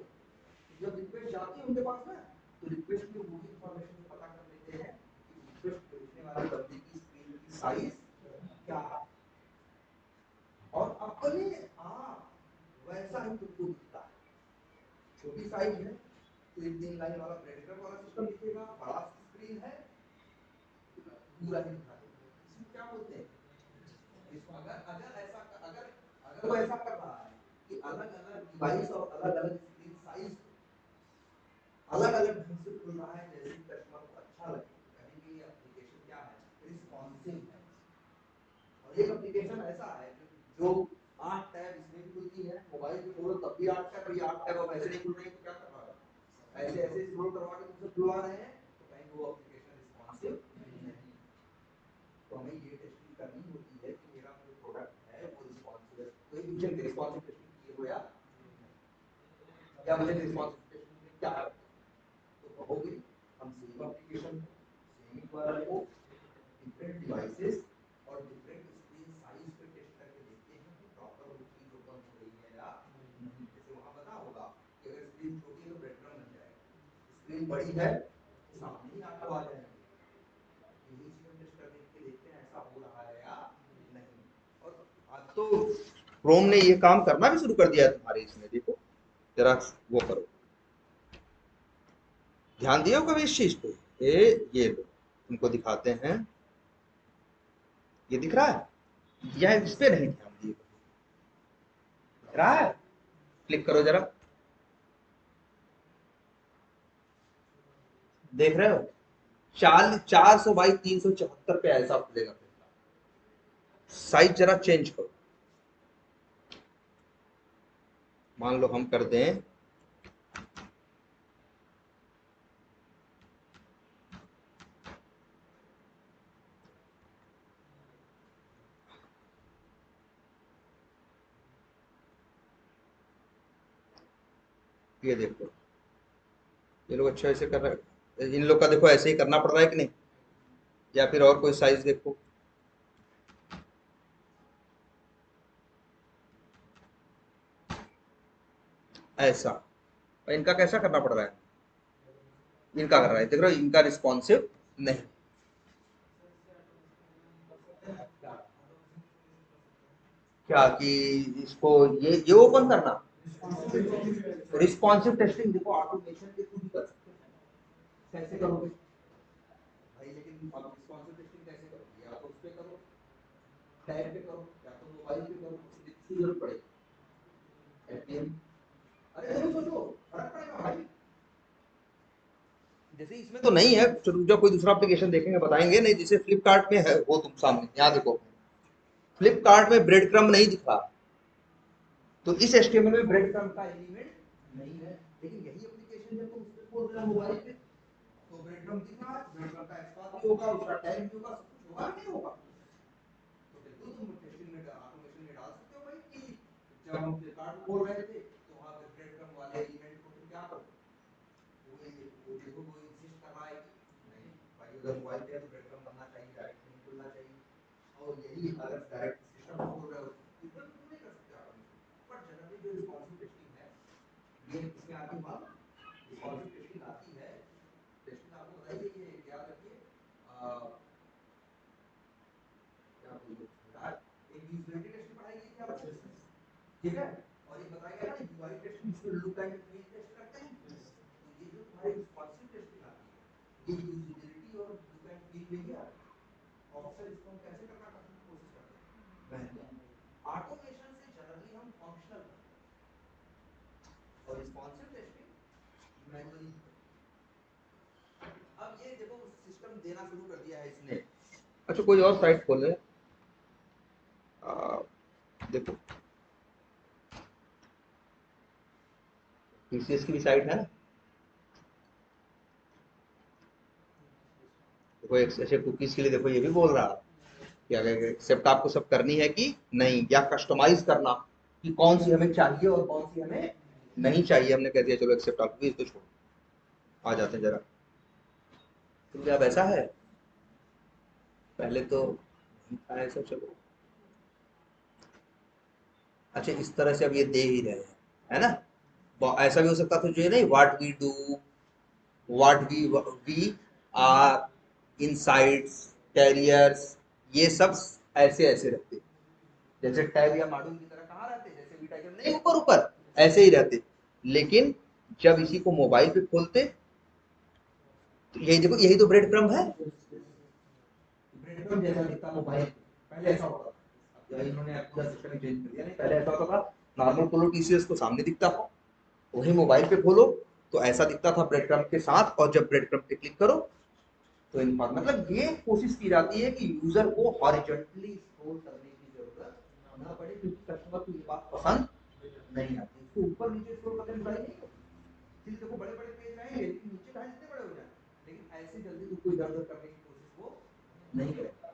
जब रिक्वेस्ट जाती है उनके पास ना, तो रिक्वेस्ट में वो इंफॉर्मेशन पता कर लेते हैं कि रिक्वेस्ट भेजने वाले बंदे की स्क्रीन की साइज क्या है, और अपने आप वैसा ही तुमको दिखता है। छोटी साइज है तो एक 3 लाइन वाला ब्रेडक्रम्ब वाला सिस्टम दिखेगा, बड़ा स्क्रीन है पूरा ही दिखा देगा। इसको क्या बोलते हैं? इसको अगर अगर ऐसा अगर अगर वो ऐसा कर रहा है कि अलग अलग डिवाइस और अलग अलग स्क्रीन साइज अलग अलग ढंग से खुल रहा है, जैसे कि कस्टमर को अच्छा लगे तो कहेंगे ये एप्लीकेशन क्या है, रिस्पॉन्सिव है। और एक एप्लीकेशन ऐसा है जो 8 टैब इसमें भी खुलती है, मोबाइल पे खोलो तब भी 8 टैब, और ये 8 टैब अब ऐसे नहीं खुल रही तो क्या कर रहा है, ऐसे ऐसे स्क्रॉल करवा के तुमसे खुलवा रहे हैं, तो कहेंगे वो एप्लीकेशन रिस्पॉन्सिव नहीं। तो हमें ये टेस्टिंग करनी होती है कि मेरा जो प्रोडक्ट है वो रिस्पॉन्सिव है। तो एक मुझे रिस्पॉन्सिव टेस्टिंग किए हो या मुझे रिस्पॉन्सिव टेस्टिंग में क्या है, तो कहोगे हम सेम एप्लीकेशन को, सेम यूआरएल को डिफरेंट डिवाइसेस और डिफरेंट स्क्रीन साइज पे टेस्ट करके देखते हैं कि प्रॉपर वो चीज ओपन हो रही है या नहीं। जैसे वहां पता होगा कि अगर स्क्रीन छोटी है तो ब्रेडक्रम्ब बन जाएगा, स्क्रीन बड़ी है तो सामने ही आपको आ जाएंगे। यही चीज हम टेस्ट करने के देखते हैं ऐसा हो रहा है या नहीं। और आज तो क्रोम ने ये काम करना भी शुरू कर दिया है तुम्हारे इसमें, देखो जरा वो करो, ध्यान दिए हो कभी इस चीज पे? ये लो तुमको दिखाते हैं, ये दिख रहा है, यह इस पे नहीं ध्यान दिए, दिख रहा है, क्लिक करो जरा, देख रहे हो? 400 बाई 374 पे ऐसा खुलेगा। साइज जरा चेंज करो, मान लो हम कर दें ये, देखो ये लोग अच्छा ऐसे कर रहे हैं, इन लोग का देखो ऐसे ही करना पड़ रहा है कि नहीं, या फिर और कोई साइज देखो, ऐसा। और इनका कैसा करना पड़ रहा है, इनका कर रहा है, देख रहे हो इनका रिस्पॉन्सिव नहीं। क्या कि इसको ये ओपन करना, रिस्पॉन्सिव टेस्टिंग देखो ऑटोमेशन के थ्रू भी कर सकते हैं। कैसे करोगे भाई, लेकिन आप रिस्पॉन्सिव टेस्टिंग कैसे करोगे? या तो उस पे करो, टैब पे करो, या तो मोबाइल पे करो, किसकी जरूरत पड़ेगी? एपीएम। अरे देखो सोचो फर्क पड़ेगा भाई। जैसे इसमें तो नहीं है, चलो जब कोई दूसरा एप्लीकेशन देखेंगे बताएंगे, नहीं जैसे फ्लिपकार्ट में है वो तुम सामने यहाँ देखो, फ्लिपकार्ट में ब्रेड क्रम्ब नहीं दिख रहा, तो इस एचटीएमएल में ब्रेड क्रम्ब का एलिमेंट नहीं है। लेकिन यही एप्लीकेशन जब तुम उस पे खोल रहे हो मोबाइल पे, तो ब्रेड क्रम्ब दिख रहा है, ब्रेड क्रम्ब का एक्सपांड भी होगा, उसका टैग भी होगा, सब कुछ होगा कि नहीं होगा। तो बिल्कुल तुम टेस्टिंग में ऑटोमेशन में डाल सकते हो भाई कि जब हम फ्लिपकार्ट खोल रहे थे तो वहां पे ब्रेड क्रम्ब वाले एलिमेंट को तुम क्या करो, वो देखो वो इंसिस्ट कर रहा है कि नहीं भाई अगर मोबाइल पे है तो ब्रेड क्रम्ब बनना चाहिए, डायरेक्ट नहीं खुलना चाहिए। और यही अगर डायरेक्ट सिस्टम खोल रहे हो तो तुम नहीं कर सकते ऑटोमेशन। बट जनरली जो रिस्पॉन्सिव टेस्टिंग है ये इसमें आती है, रिस्पॉन्सिव टेस्टिंग आती है। टेस्टिंग आपको बताइए, ये याद रखिए क्या बोलते हैं, एक यूजेबिलिटी टेस्टिंग पढ़ाई गई थी आपको, ठीक है, और एक बताया गया ना यूआई टेस्टिंग, जिसमें लुक एंड फील टेस्ट करते हैं। तो ये जो तुम्हारी रिस्पॉन्सिव टेस्टिंग आती है ये यूजेबिलिटी और लुक एंड फील में ही आती है। ऑफिसर इसको हम कैसे करना कोशिश करते हैं, मैनुअली। ऑटोमेशन से जनरली हम फंक्शनल करते हैं और रिस्पॉन्सिव टेस्टिंग मैनुअली। अब ये देखो सिस्टम देना शुरू कर दिया है इसने। अच्छा कोई और साइट खोले, देखो टीसीएस की भी साइट है ना, देखो ऐसे कुकीज के लिए देखो ये भी बोल रहा कि अगर एक्सेप्ट आपको सब करनी है कि नहीं, या कस्टमाइज करना कि कौन सी हमें चाहिए और कौन सी हमें नहीं चाहिए। हमने कह दिया चलो एक्सेप्ट आप कुकीज तो छोड़ो, आ जाते हैं जरा। क्योंकि अब ऐसा है, पहले तो नहीं था ऐसा, चलो अच्छा इस तरह से अब ये दे ही रहे हैं, है ना। ऐसा भी हो सकता था जो ये नहीं, what we do, what we are, insights, careers, ये सब ऐसे ऐसे रहते, जैसे टैग या मॉड्यूल की तरह कहाँ रहते, जैसे भी टाइटल नहीं ऊपर ऊपर ऐसे ही रहते। लेकिन जब इसी को मोबाइल पे खोलते तो यही देखो, यही तो ब्रेड क्रम्ब है, ब्रेड क्रम्ब जैसा दिखता मोबाइल पे। पहले ऐसा होता था, अब इन्होंने पूरा सिस्टम चेंज कर दिया। नहीं पहले ऐसा होता था, नॉर्मल खोलो टीसीएस तो सामने दिखता था, वही मोबाइल पे खोलो तो ऐसा दिखता था ब्रेड क्रम्ब के साथ, और जब ब्रेड क्रम्ब पे क्लिक करो तो इनफॉर्म, मतलब ये कोशिश की जाती है कि यूजर को हॉरिजॉन्टली स्क्रॉल करने की जरूरत ना पड़े, क्योंकि कस्टमर को ये बात पसंद नहीं आती। इसको ऊपर नीचे स्क्रॉल करने में बड़ी नहीं होती, इसलिए देखो बड़े बड़े पेज आएंगे लेकिन नीचे कहाँ जितने बड़े हो जाए, लेकिन ऐसे जल्दी तुमको इधर उधर करने की कोशिश वो नहीं करेगा।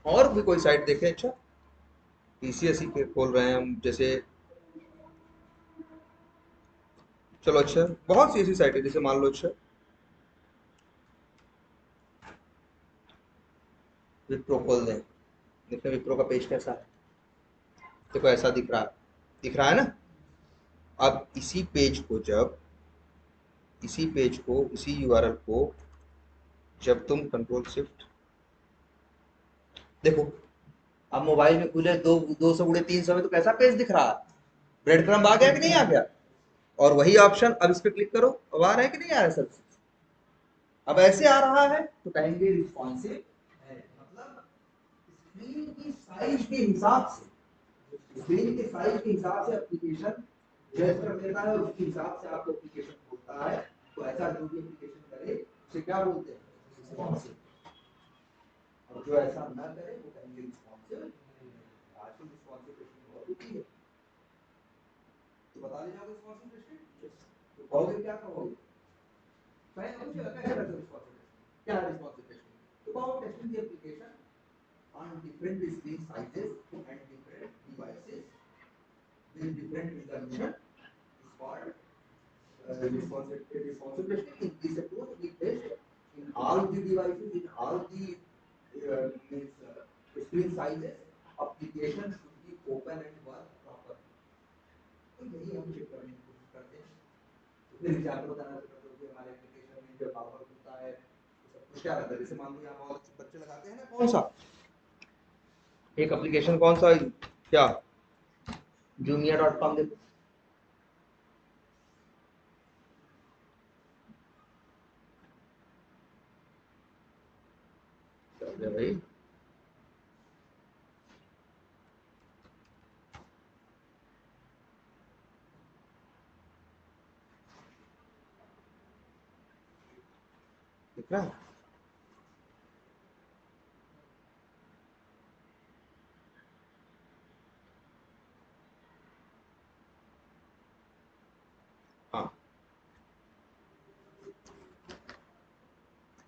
और भी कोई साइट देखें, अच्छा टीसीएस ही के खोल रहे हैं हम, जैसे चलो अच्छा बहुत सी ऐसी साइट है, जैसे मान लो अच्छा विप्रो खोल दें, देखते विप्रो का पेज कैसा है, देखो ऐसा दिख रहा है, दिख रहा है ना। अब इसी यूआरएल को जब तुम कंट्रोल शिफ्ट देखो, अब मोबाइल में खुले 200 × 300 में तो कैसा पेज दिख रहा है, ब्रेड क्रम्ब आ गया कि नहीं आ गया। और वही ऑप्शन अब इस पे क्लिक करो, अब आ रहा है कि नहीं आ रहा है सब। अब ऐसे आ रहा है तो कहेंगे रिस्पॉन्सिव है, मतलब स्क्रीन की साइज के हिसाब से, स्क्रीन के साइज के हिसाब से एप्लीकेशन जज कर लेता है, उसके हिसाब से आपको एप्लीकेशन खोलता है। तो ऐसा जो भी एप्लीकेशन करे उसे क्या बोलते हैं, रिस्पॉन्सिव। और जो ऐसा ना करे वो कहेंगे रिस्पॉन्सिव। आजकल रिस्पॉन्सिव टेस्टिंग बहुत होती है, तो बता ले जाओगे रिस्पॉन्सिव टेस्टिंग तो कहोगे क्या कहोगे, मैं पूछेगा कैसे करते हो रिस्पॉन्सिव टेस्टिंग, क्या है रिस्पॉन्सिव टेस्टिंग, तो कहो testing the application on different screen sizes and different devices with different resolution is called responsive testing. In this approach, we test in all the devices, in all the screen sizes. Application should be open and work properly. तो यही हम check करने की कोशिश करते हैं। तो फिर एग्जाम्पल बताना चाहते हो कि हमारे एप्लीकेशन में जो पावर होता है तो सब कुछ क्या रहता है, जैसे मान लो यहाँ बहुत बच्चे लगाते हैं ना, कौन सा एक एप्लीकेशन, कौन सा, क्या jumia.com देखो, भाई दिख रहा है।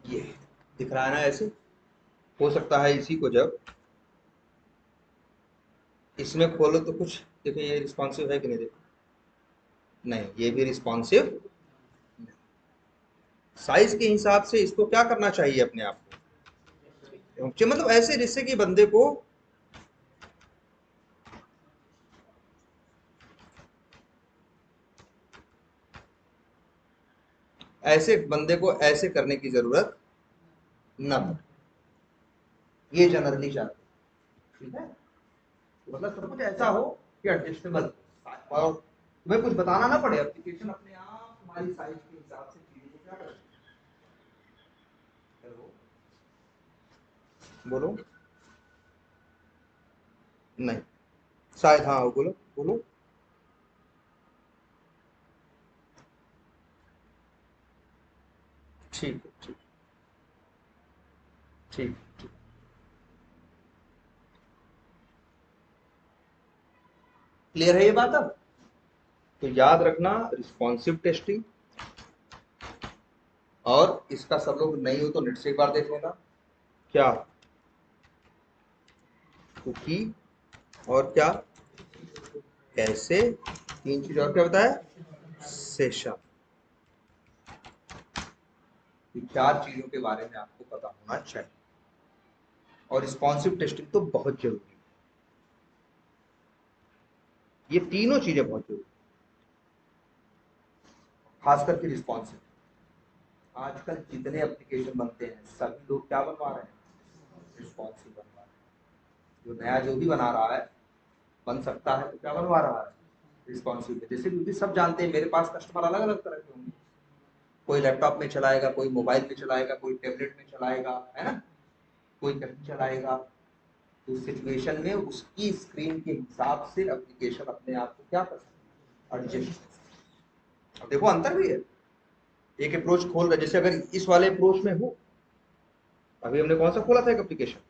ये दिख रहा है ना, ऐसे हो सकता है इसी को जब इसमें खोलो तो कुछ देखो, ये रिस्पॉन्सिव है कि नहीं, देखो नहीं, ये भी रिस्पॉन्सिव। साइज के हिसाब से इसको क्या करना चाहिए अपने आप को, मतलब ऐसे जिससे कि बंदे को ऐसे बंदे को ऐसे करने की जरूरत ना पड़े, ये जनरली चाहते हैं। ठीक है, मतलब सब कुछ ऐसा हो कि एडजस्टेबल और तुम्हें कुछ बताना ना पड़े, एप्लीकेशन अपने आप तुम्हारी साइज के हिसाब से चीजों को क्या करे। हेलो, बोलो। नहीं, शायद हाँ, बोलो बोलो। ठीक है, ठीक, ठीक, ठीक। क्लियर है ये बात अब? तो याद रखना, रिस्पॉन्सिव टेस्टिंग, और इसका सब लोग नहीं हो तो नेट से एक बार देख लेना, क्या कुकी और क्या कैसे, तीन चीज और क्या बताया, सेशन। ये चार चीजों के बारे में आपको पता होना चाहिए, और रिस्पॉन्सिव टेस्टिंग तो बहुत जरूरी है। ये तीनों चीजें बहुत जरूरी, खास करके रिस्पॉन्सिव। आजकल जितने एप्लीकेशन बनते हैं सभी लोग क्या बनवा रहे हैं, रिस्पॉन्सिव बनवा रहे हैं। जो नया जो भी बना रहा है, बन सकता है तो क्या बनवा रहा है, रिस्पॉन्सिव। जैसे क्योंकि सब जानते हैं मेरे पास कस्टमर अलग अलग तरह के होंगे, कोई लैपटॉप में चलाएगा, कोई मोबाइल में चलाएगा, कोई टैबलेट में चलाएगा, है ना, कोई कहीं चलाएगा। तो उस सिचुएशन में उसकी स्क्रीन के हिसाब से एप्लीकेशन अपने आप को क्या कर सकता है, एडजस्ट। अब देखो अंतर भी है, एक अप्रोच खोल रहे, जैसे अगर इस वाले अप्रोच में हो, अभी हमने कौन सा खोला था एक एप्लीकेशन,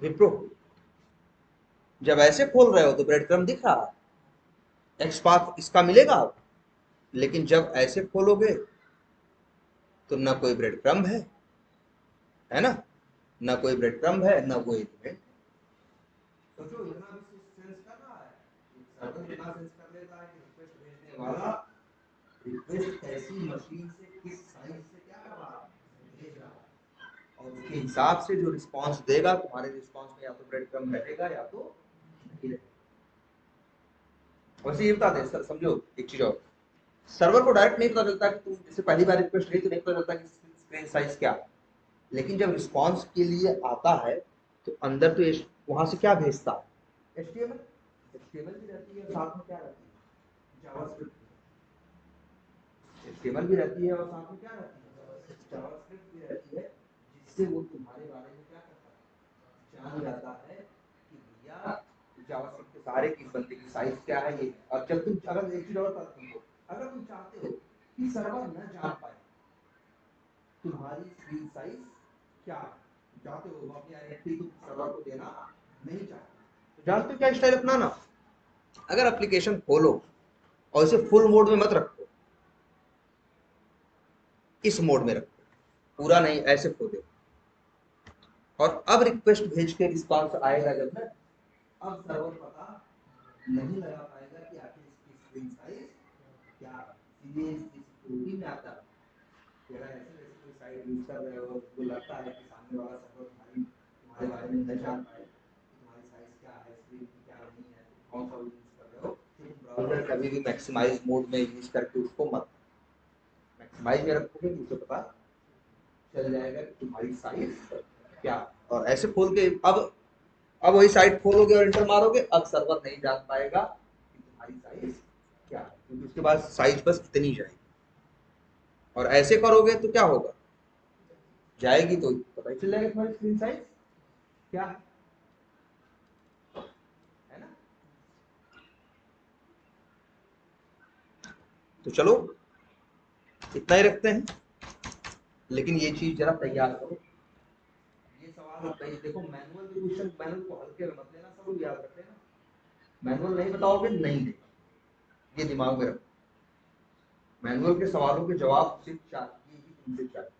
विप्रो। जब ऐसे खोल रहे हो तो ब्रेड क्रम दिख रहा है, एक्स पाथ इसका मिलेगा आप, लेकिन जब ऐसे खोलोगे तो ना कोई ब्रेड क्रम है ना, ना कोई ब्रेड क्रम है, ना कोई एलिमेंट। सोचो इतना भी सेंस कर रहा है, सर्वर इतना सेंस कर लेता है कि रिक्वेस्ट भेजने वाला रिक्वेस्ट ऐसी मशीन से किस साइज से क्या कर रहा है, भेज रहा है, और उसके हिसाब से जो रिस्पांस देगा, तुम्हारे रिस्पांस में या तो ब्रेड क्रम रहेगा या तो नहीं रहेगा। वैसे ये बता दें, समझो एक चीज और, सर्वर को डायरेक्ट नहीं पता चलता कि तुम जैसे पहली बार रिक्वेस्ट भेजी तो नहीं पता चलता कि स्क्रीन साइज क्या है, लेकिन जब रिस्पांस के लिए आता है तो अंदर तो वहां से क्या भेजता है, एचटीएमएल। एचटीएमएल भी रहती है, साथ में क्या रहती है, जावास्क्रिप्ट। एचटीएमएल भी रहती है और साथ में क्या रहती है, जावास्क्रिप्ट भी रहती है, जिससे वो तुम्हारे बारे में क्या करता है, जान जाता है कि भैया जावास्क्रिप्ट के सारे किस बंदे की साइज क्या है ये। और जब तुम, अगर एक चीज और बता तुमको, अगर तुम चाहते हो कि सर्वर न जान पाए तुम्हारी स्क्रीन साइज क्या है, चाहते हो अपनी आइडेंटिटी तुम सर्वर को देना नहीं चाहते, तो जानते हो क्या स्टाइल अपनाना, अगर एप्लीकेशन खोलो और इसे फुल मोड में मत रखो, इस मोड में रखो, पूरा नहीं, ऐसे खोलो, और अब रिक्वेस्ट भेज के रिस्पांस आएगा जब ना, अब सर्वर पता नहीं लगा पाएगा कि आखिर इसकी स्क्रीन साइज क्या है। इसीलिए इसकी सिक्योरिटी में आता है कि अगर ऐसे वैसे कोई साइट यूज कर रहे हो तो लगता है कि सामने वाला सर्वर तुम्हारे बारे में न जान पाए कि तुम्हारी साइज क्या है, स्क्रीन की क्या नहीं है, कौन सा यूज कर रहे हो, तो ब्राउजर कभी भी मैक्सिमाइज मोड में यूज करके उसको मत, मैक्सिमाइज में रखोगे तो उसे पता चल जाएगा कि तुम्हारी साइज क्या। और ऐसे खोल के अब वही साइट खोलोगे और इंटर मारोगे, अब सर्वर नहीं जान पाएगा कि तुम्हारी साइज क्या है, क्योंकि उसके बाद साइज बस इतनी जाएगी। और ऐसे करोगे तो क्या होगा, जाएगी तो पता ही चल जाएगा तुम्हारी स्क्रीन साइज क्या है ना। तो चलो इतना ही रखते हैं, लेकिन ये चीज जरा तैयार करो। ये सवाल देखो, मैनुअल क्वेश्चन, मैनुअल को हल्के में मत लेना, सब लोग याद रख लेना, मैनुअल नहीं बताओगे नहीं देगा, ये दिमाग में रखो। मैनुअल के सवालों के जवाब सिर्फ चाहिए ही तुमसे चाहिए।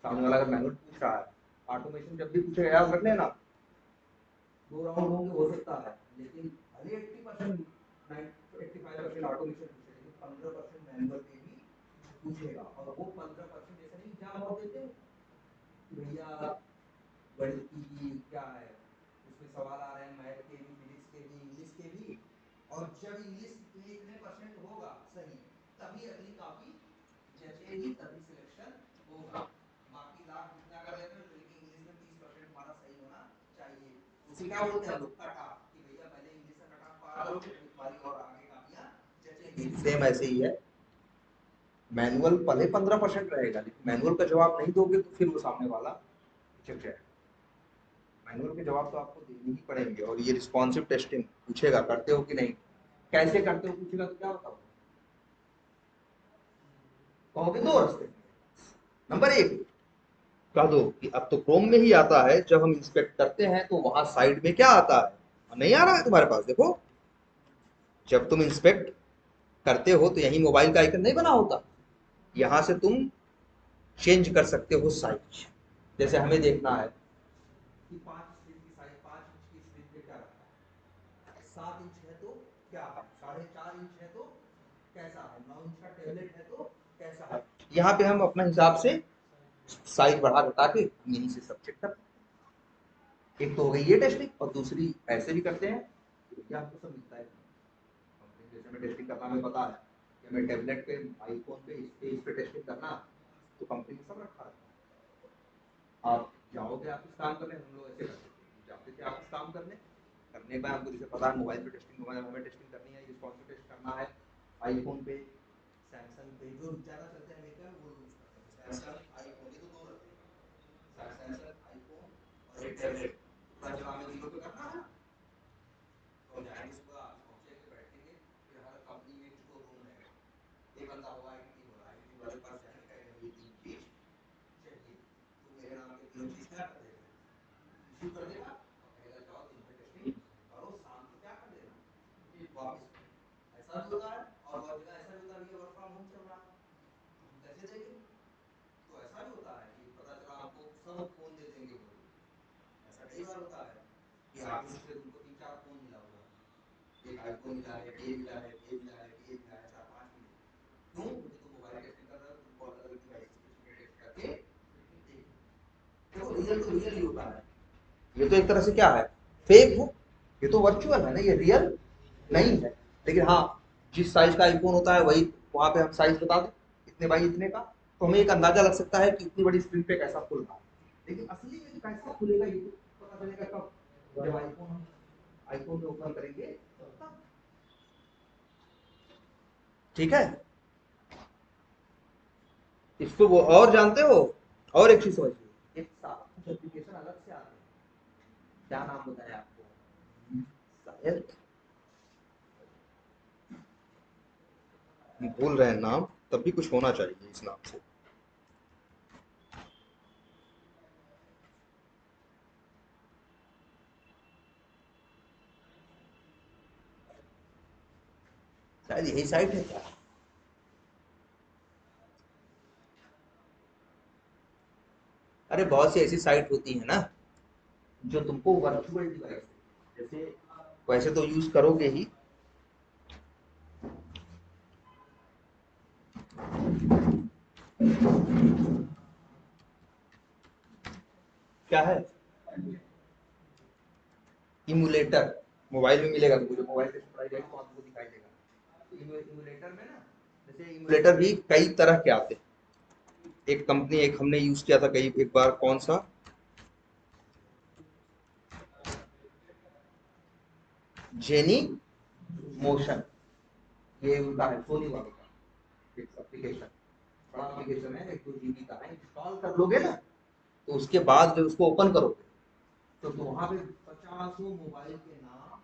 सामने वाला अगर मैनुअल पूछ रहा है, ऑटोमेशन जब भी पूछेगा याद रख लेना, 2 राउंड होंगे हो सकता है, लेकिन भले 80% 85% ऑटोमेशन पूछे, लेकिन 15% मैनुअल में भी पूछेगा। और वो 15% जैसे नहीं एग्जाम और देते हो कि भैया गणित की क्या है, उसमें सवाल आ रहे हैं मैथ के भी, फिजिक्स के भी, इंग्लिश के भी, और जब इंग्लिश में इतने परसेंट होगा सही तभी अगली कॉपी जचेगी, तभी सिलेक्शन होगा। बाकी लाख जितना कर लेते हैं, लेकिन इंग्लिश में 30% हमारा सही होना चाहिए। उसे क्या बोलते हैं लोग, कट ऑफ, कि भैया पहले इंग्लिश का कट ऑफ पार करोगे तभी तुम्हारी और आगे कॉपियां जचेंगी। सेम ऐसे ही है, मैनुअल भले 15% रहेगा, लेकिन मैनुअल का जवाब नहीं दोगे तो फिर वो सामने वाला चेक जाएगा। मैनुअल के जवाब तो आपको देने ही पड़ेंगे। और ये रिस्पॉन्सिव टेस्टिंग पूछेगा करते हो कि नहीं, कैसे करते हो पूछेगा तो क्या बताओ, कहोगे 2 रास्ते। नंबर 1 कह दो कि अब तो क्रोम में ही आता है, जब हम इंस्पेक्ट करते हैं तो वहां साइड में क्या आता है, नहीं आ रहा है तुम्हारे पास, देखो जब तुम इंस्पेक्ट करते हो तो यही मोबाइल का आइकन नहीं बना होता, यहां से तुम चेंज कर सकते हो साइज। जैसे हमें देखना है कि 5 स्क्रीन की साइज, 5 इंच की स्क्रीन पे क्या रखा है, 7 इंच है तो क्या है, 4.5 इंच है तो कैसा है, 9 इंच का टेबलेट है तो कैसा है। यहाँ पे हम अपना हिसाब से साइज बढ़ा घटा के यहीं से सब चेक करते हैं। एक तो हो गई ये टेस्टिंग, और दूसरी ऐसे भी करते हैं कि आपको सब मिलता है। जैसे हमें टेस्टिंग करना हमें पता है कि हमें टेबलेट पे, आईफोन पे, इस पे टेस्टिंग करना, तो कंपनी सब रखा है। आप जाओगे ऑफिस काम करने, हम लोग ऐसे करते थे, जाते थे ऑफिस काम करने, करने का हमको जैसे पता है मोबाइल पे टेस्टिंग, मोबाइल हमें टेस्टिंग करनी है, रिस्पॉन्सिव टेस्ट करना है, आईफोन पे, सैमसंग पे, जो ज़्यादा चलते हैं मेकर वो यूज़ करते हैं, सैमसंग आईफोन, ये तो 2 रखते हैं, सैमसंग आईफोन और एक टैबलेट। पता चला हमें 0 पे करना है ना, तो हम जाएंगे सुबह ऑफिस पहुँचेंगे, बैठेंगे, फिर हर कंपनी में एक स्टोर रूम रहेगा, एक बंदा होगा आईटी टीम वाला, आईटी टीम वाले के पास जाएंगे, कहेंगे ये 3 चीज़ चाहिए, तो मेरे नाम के 3 चीज़ क्या कर देगा, इशू कर देगा, और कहेगा जाओ दिन में टेस्टिंग करो, शाम को क्या कर देना वापस। ऐसा भी होता है, और बहुत जगह ऐसा भी होता है, वर्क फ्रॉम होम चल रहा है, हम कैसे देंगे, तो ऐसा भी होता है कि पता चला हमको सब फोन दे देंगे वो लोग। ऐसा कई बार होता है कि ऑफिस से तुमको 3-4 फोन मिला हुआ है, एक आईफोन मिला है, एक ये मिला है, एक ये मिला है, एक ये मिला है, 4-5 मिले। क्यों, क्योंकि तुम मोबाइल टेस्टिंग कर रहे हो, तुमको अलग अलग डिवाइसेस पे चीजें टेस्ट करके देखो, रियल तो रियल ही होता है। ये तो एक तरह से क्या है, फेक है, ये तो वर्चुअल है ना, ये रियल नहीं है। लेकिन हाँ, जिस साइज का आईफोन होता है वही वहां पे हम साइज बता दें इतने बाई इतने का, तो हमें एक अंदाजा लग सकता है कि इतनी बड़ी स्क्रीन पे कैसा खुल रहा है। लेकिन असली में कैसा खुलेगा ये तो पता चलेगा कब, जब आईफोन में ओपन करेंगे तब। ठीक है, इसको वो और जानते हो, और एक चीज समझिए, एक कुछ एप्लीकेशन अलग से आते हैं, क्या नाम बताया आपको, शायद भूल रहे हैं नाम, तब भी कुछ होना चाहिए इस नाम से। शायद यही साइट है क्या, अरे बहुत सी ऐसी साइट होती है ना जो तुमको वर्चुअल डिवाइस, जैसे वैसे तो यूज करोगे ही, क्या है इमुलेटर, मोबाइल में मिलेगा, तुमको जो मोबाइल टेस्ट प्राइस तो आपको दिखाई देगा। इमुलेटर में ना, जैसे इमुलेटर भी कई तरह के आते हैं, एक कंपनी, एक हमने यूज किया था कई एक बार, कौन सा, जेनी मोशन, ये उनका है सोनी वालों का एक एप्लीकेशन, बड़ा एप्लीकेशन है, 1-2 GB का है, इंस्टॉल कर लोगे ना, तो उसके बाद जब उसको ओपन करोगे तो वहां पे 50 मोबाइल के नाम,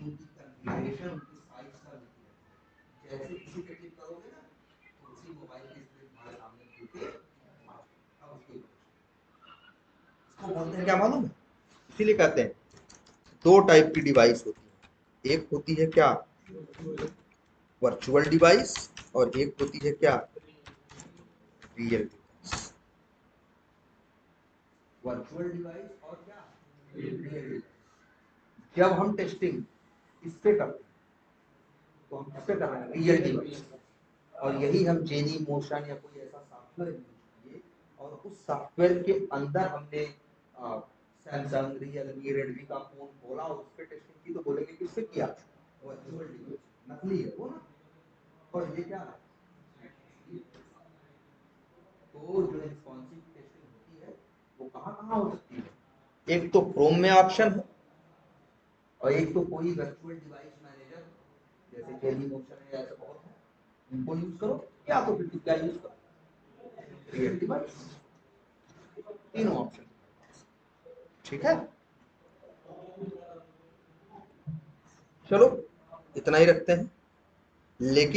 उनकी कॉन्फ़िगरेशन, उनकी साइज सब लिखी रहती है, जैसे किसी पे क्लिक करोगे ना तो उसी मोबाइल की स्क्रीन तुम्हारे सामने खुल के अब उसके ऊपर, इसको बोलते हैं क्या मालूम है, इसीलिए कहते हैं 2 टाइप की डिवाइस होती है, एक होती है क्या वर्चुअल डिवाइस, और एक होती है क्या, रियल डिवाइस। वर्चुअल डिवाइस और क्या, रियल डिवाइस। जब हम टेस्टिंग इस पे करते हैं तो हम किस पे कर रहे हैं, रियल डिवाइस। और यही हम जेनी मोशन या कोई ऐसा सॉफ्टवेयर यूज किए और उस सॉफ्टवेयर के अंदर हमने सैमसंग, रियलमी, रेडमी का फोन खोला और उस पर टेस्टिंग की, तो बोलेंगे किससे किया, वर्चुअल डिवाइस, नकली है वो ना। और ये क्या है, तो जो रिस्पॉन्सिव टेस्टिंग होती है वो कहाँ कहाँ हो सकती है, एक तो क्रोम में ऑप्शन है, और एक तो कोई वर्चुअल डिवाइस मैनेजर जैसे जेनी मोशन है, ऐसे बहुत है, उनको यूज करो, या तो फिर क्या यूज करो, रियल डिवाइस। तीनों ऑप्शन, ठीक है। चलो इतना ही रखते हैं, लेकिन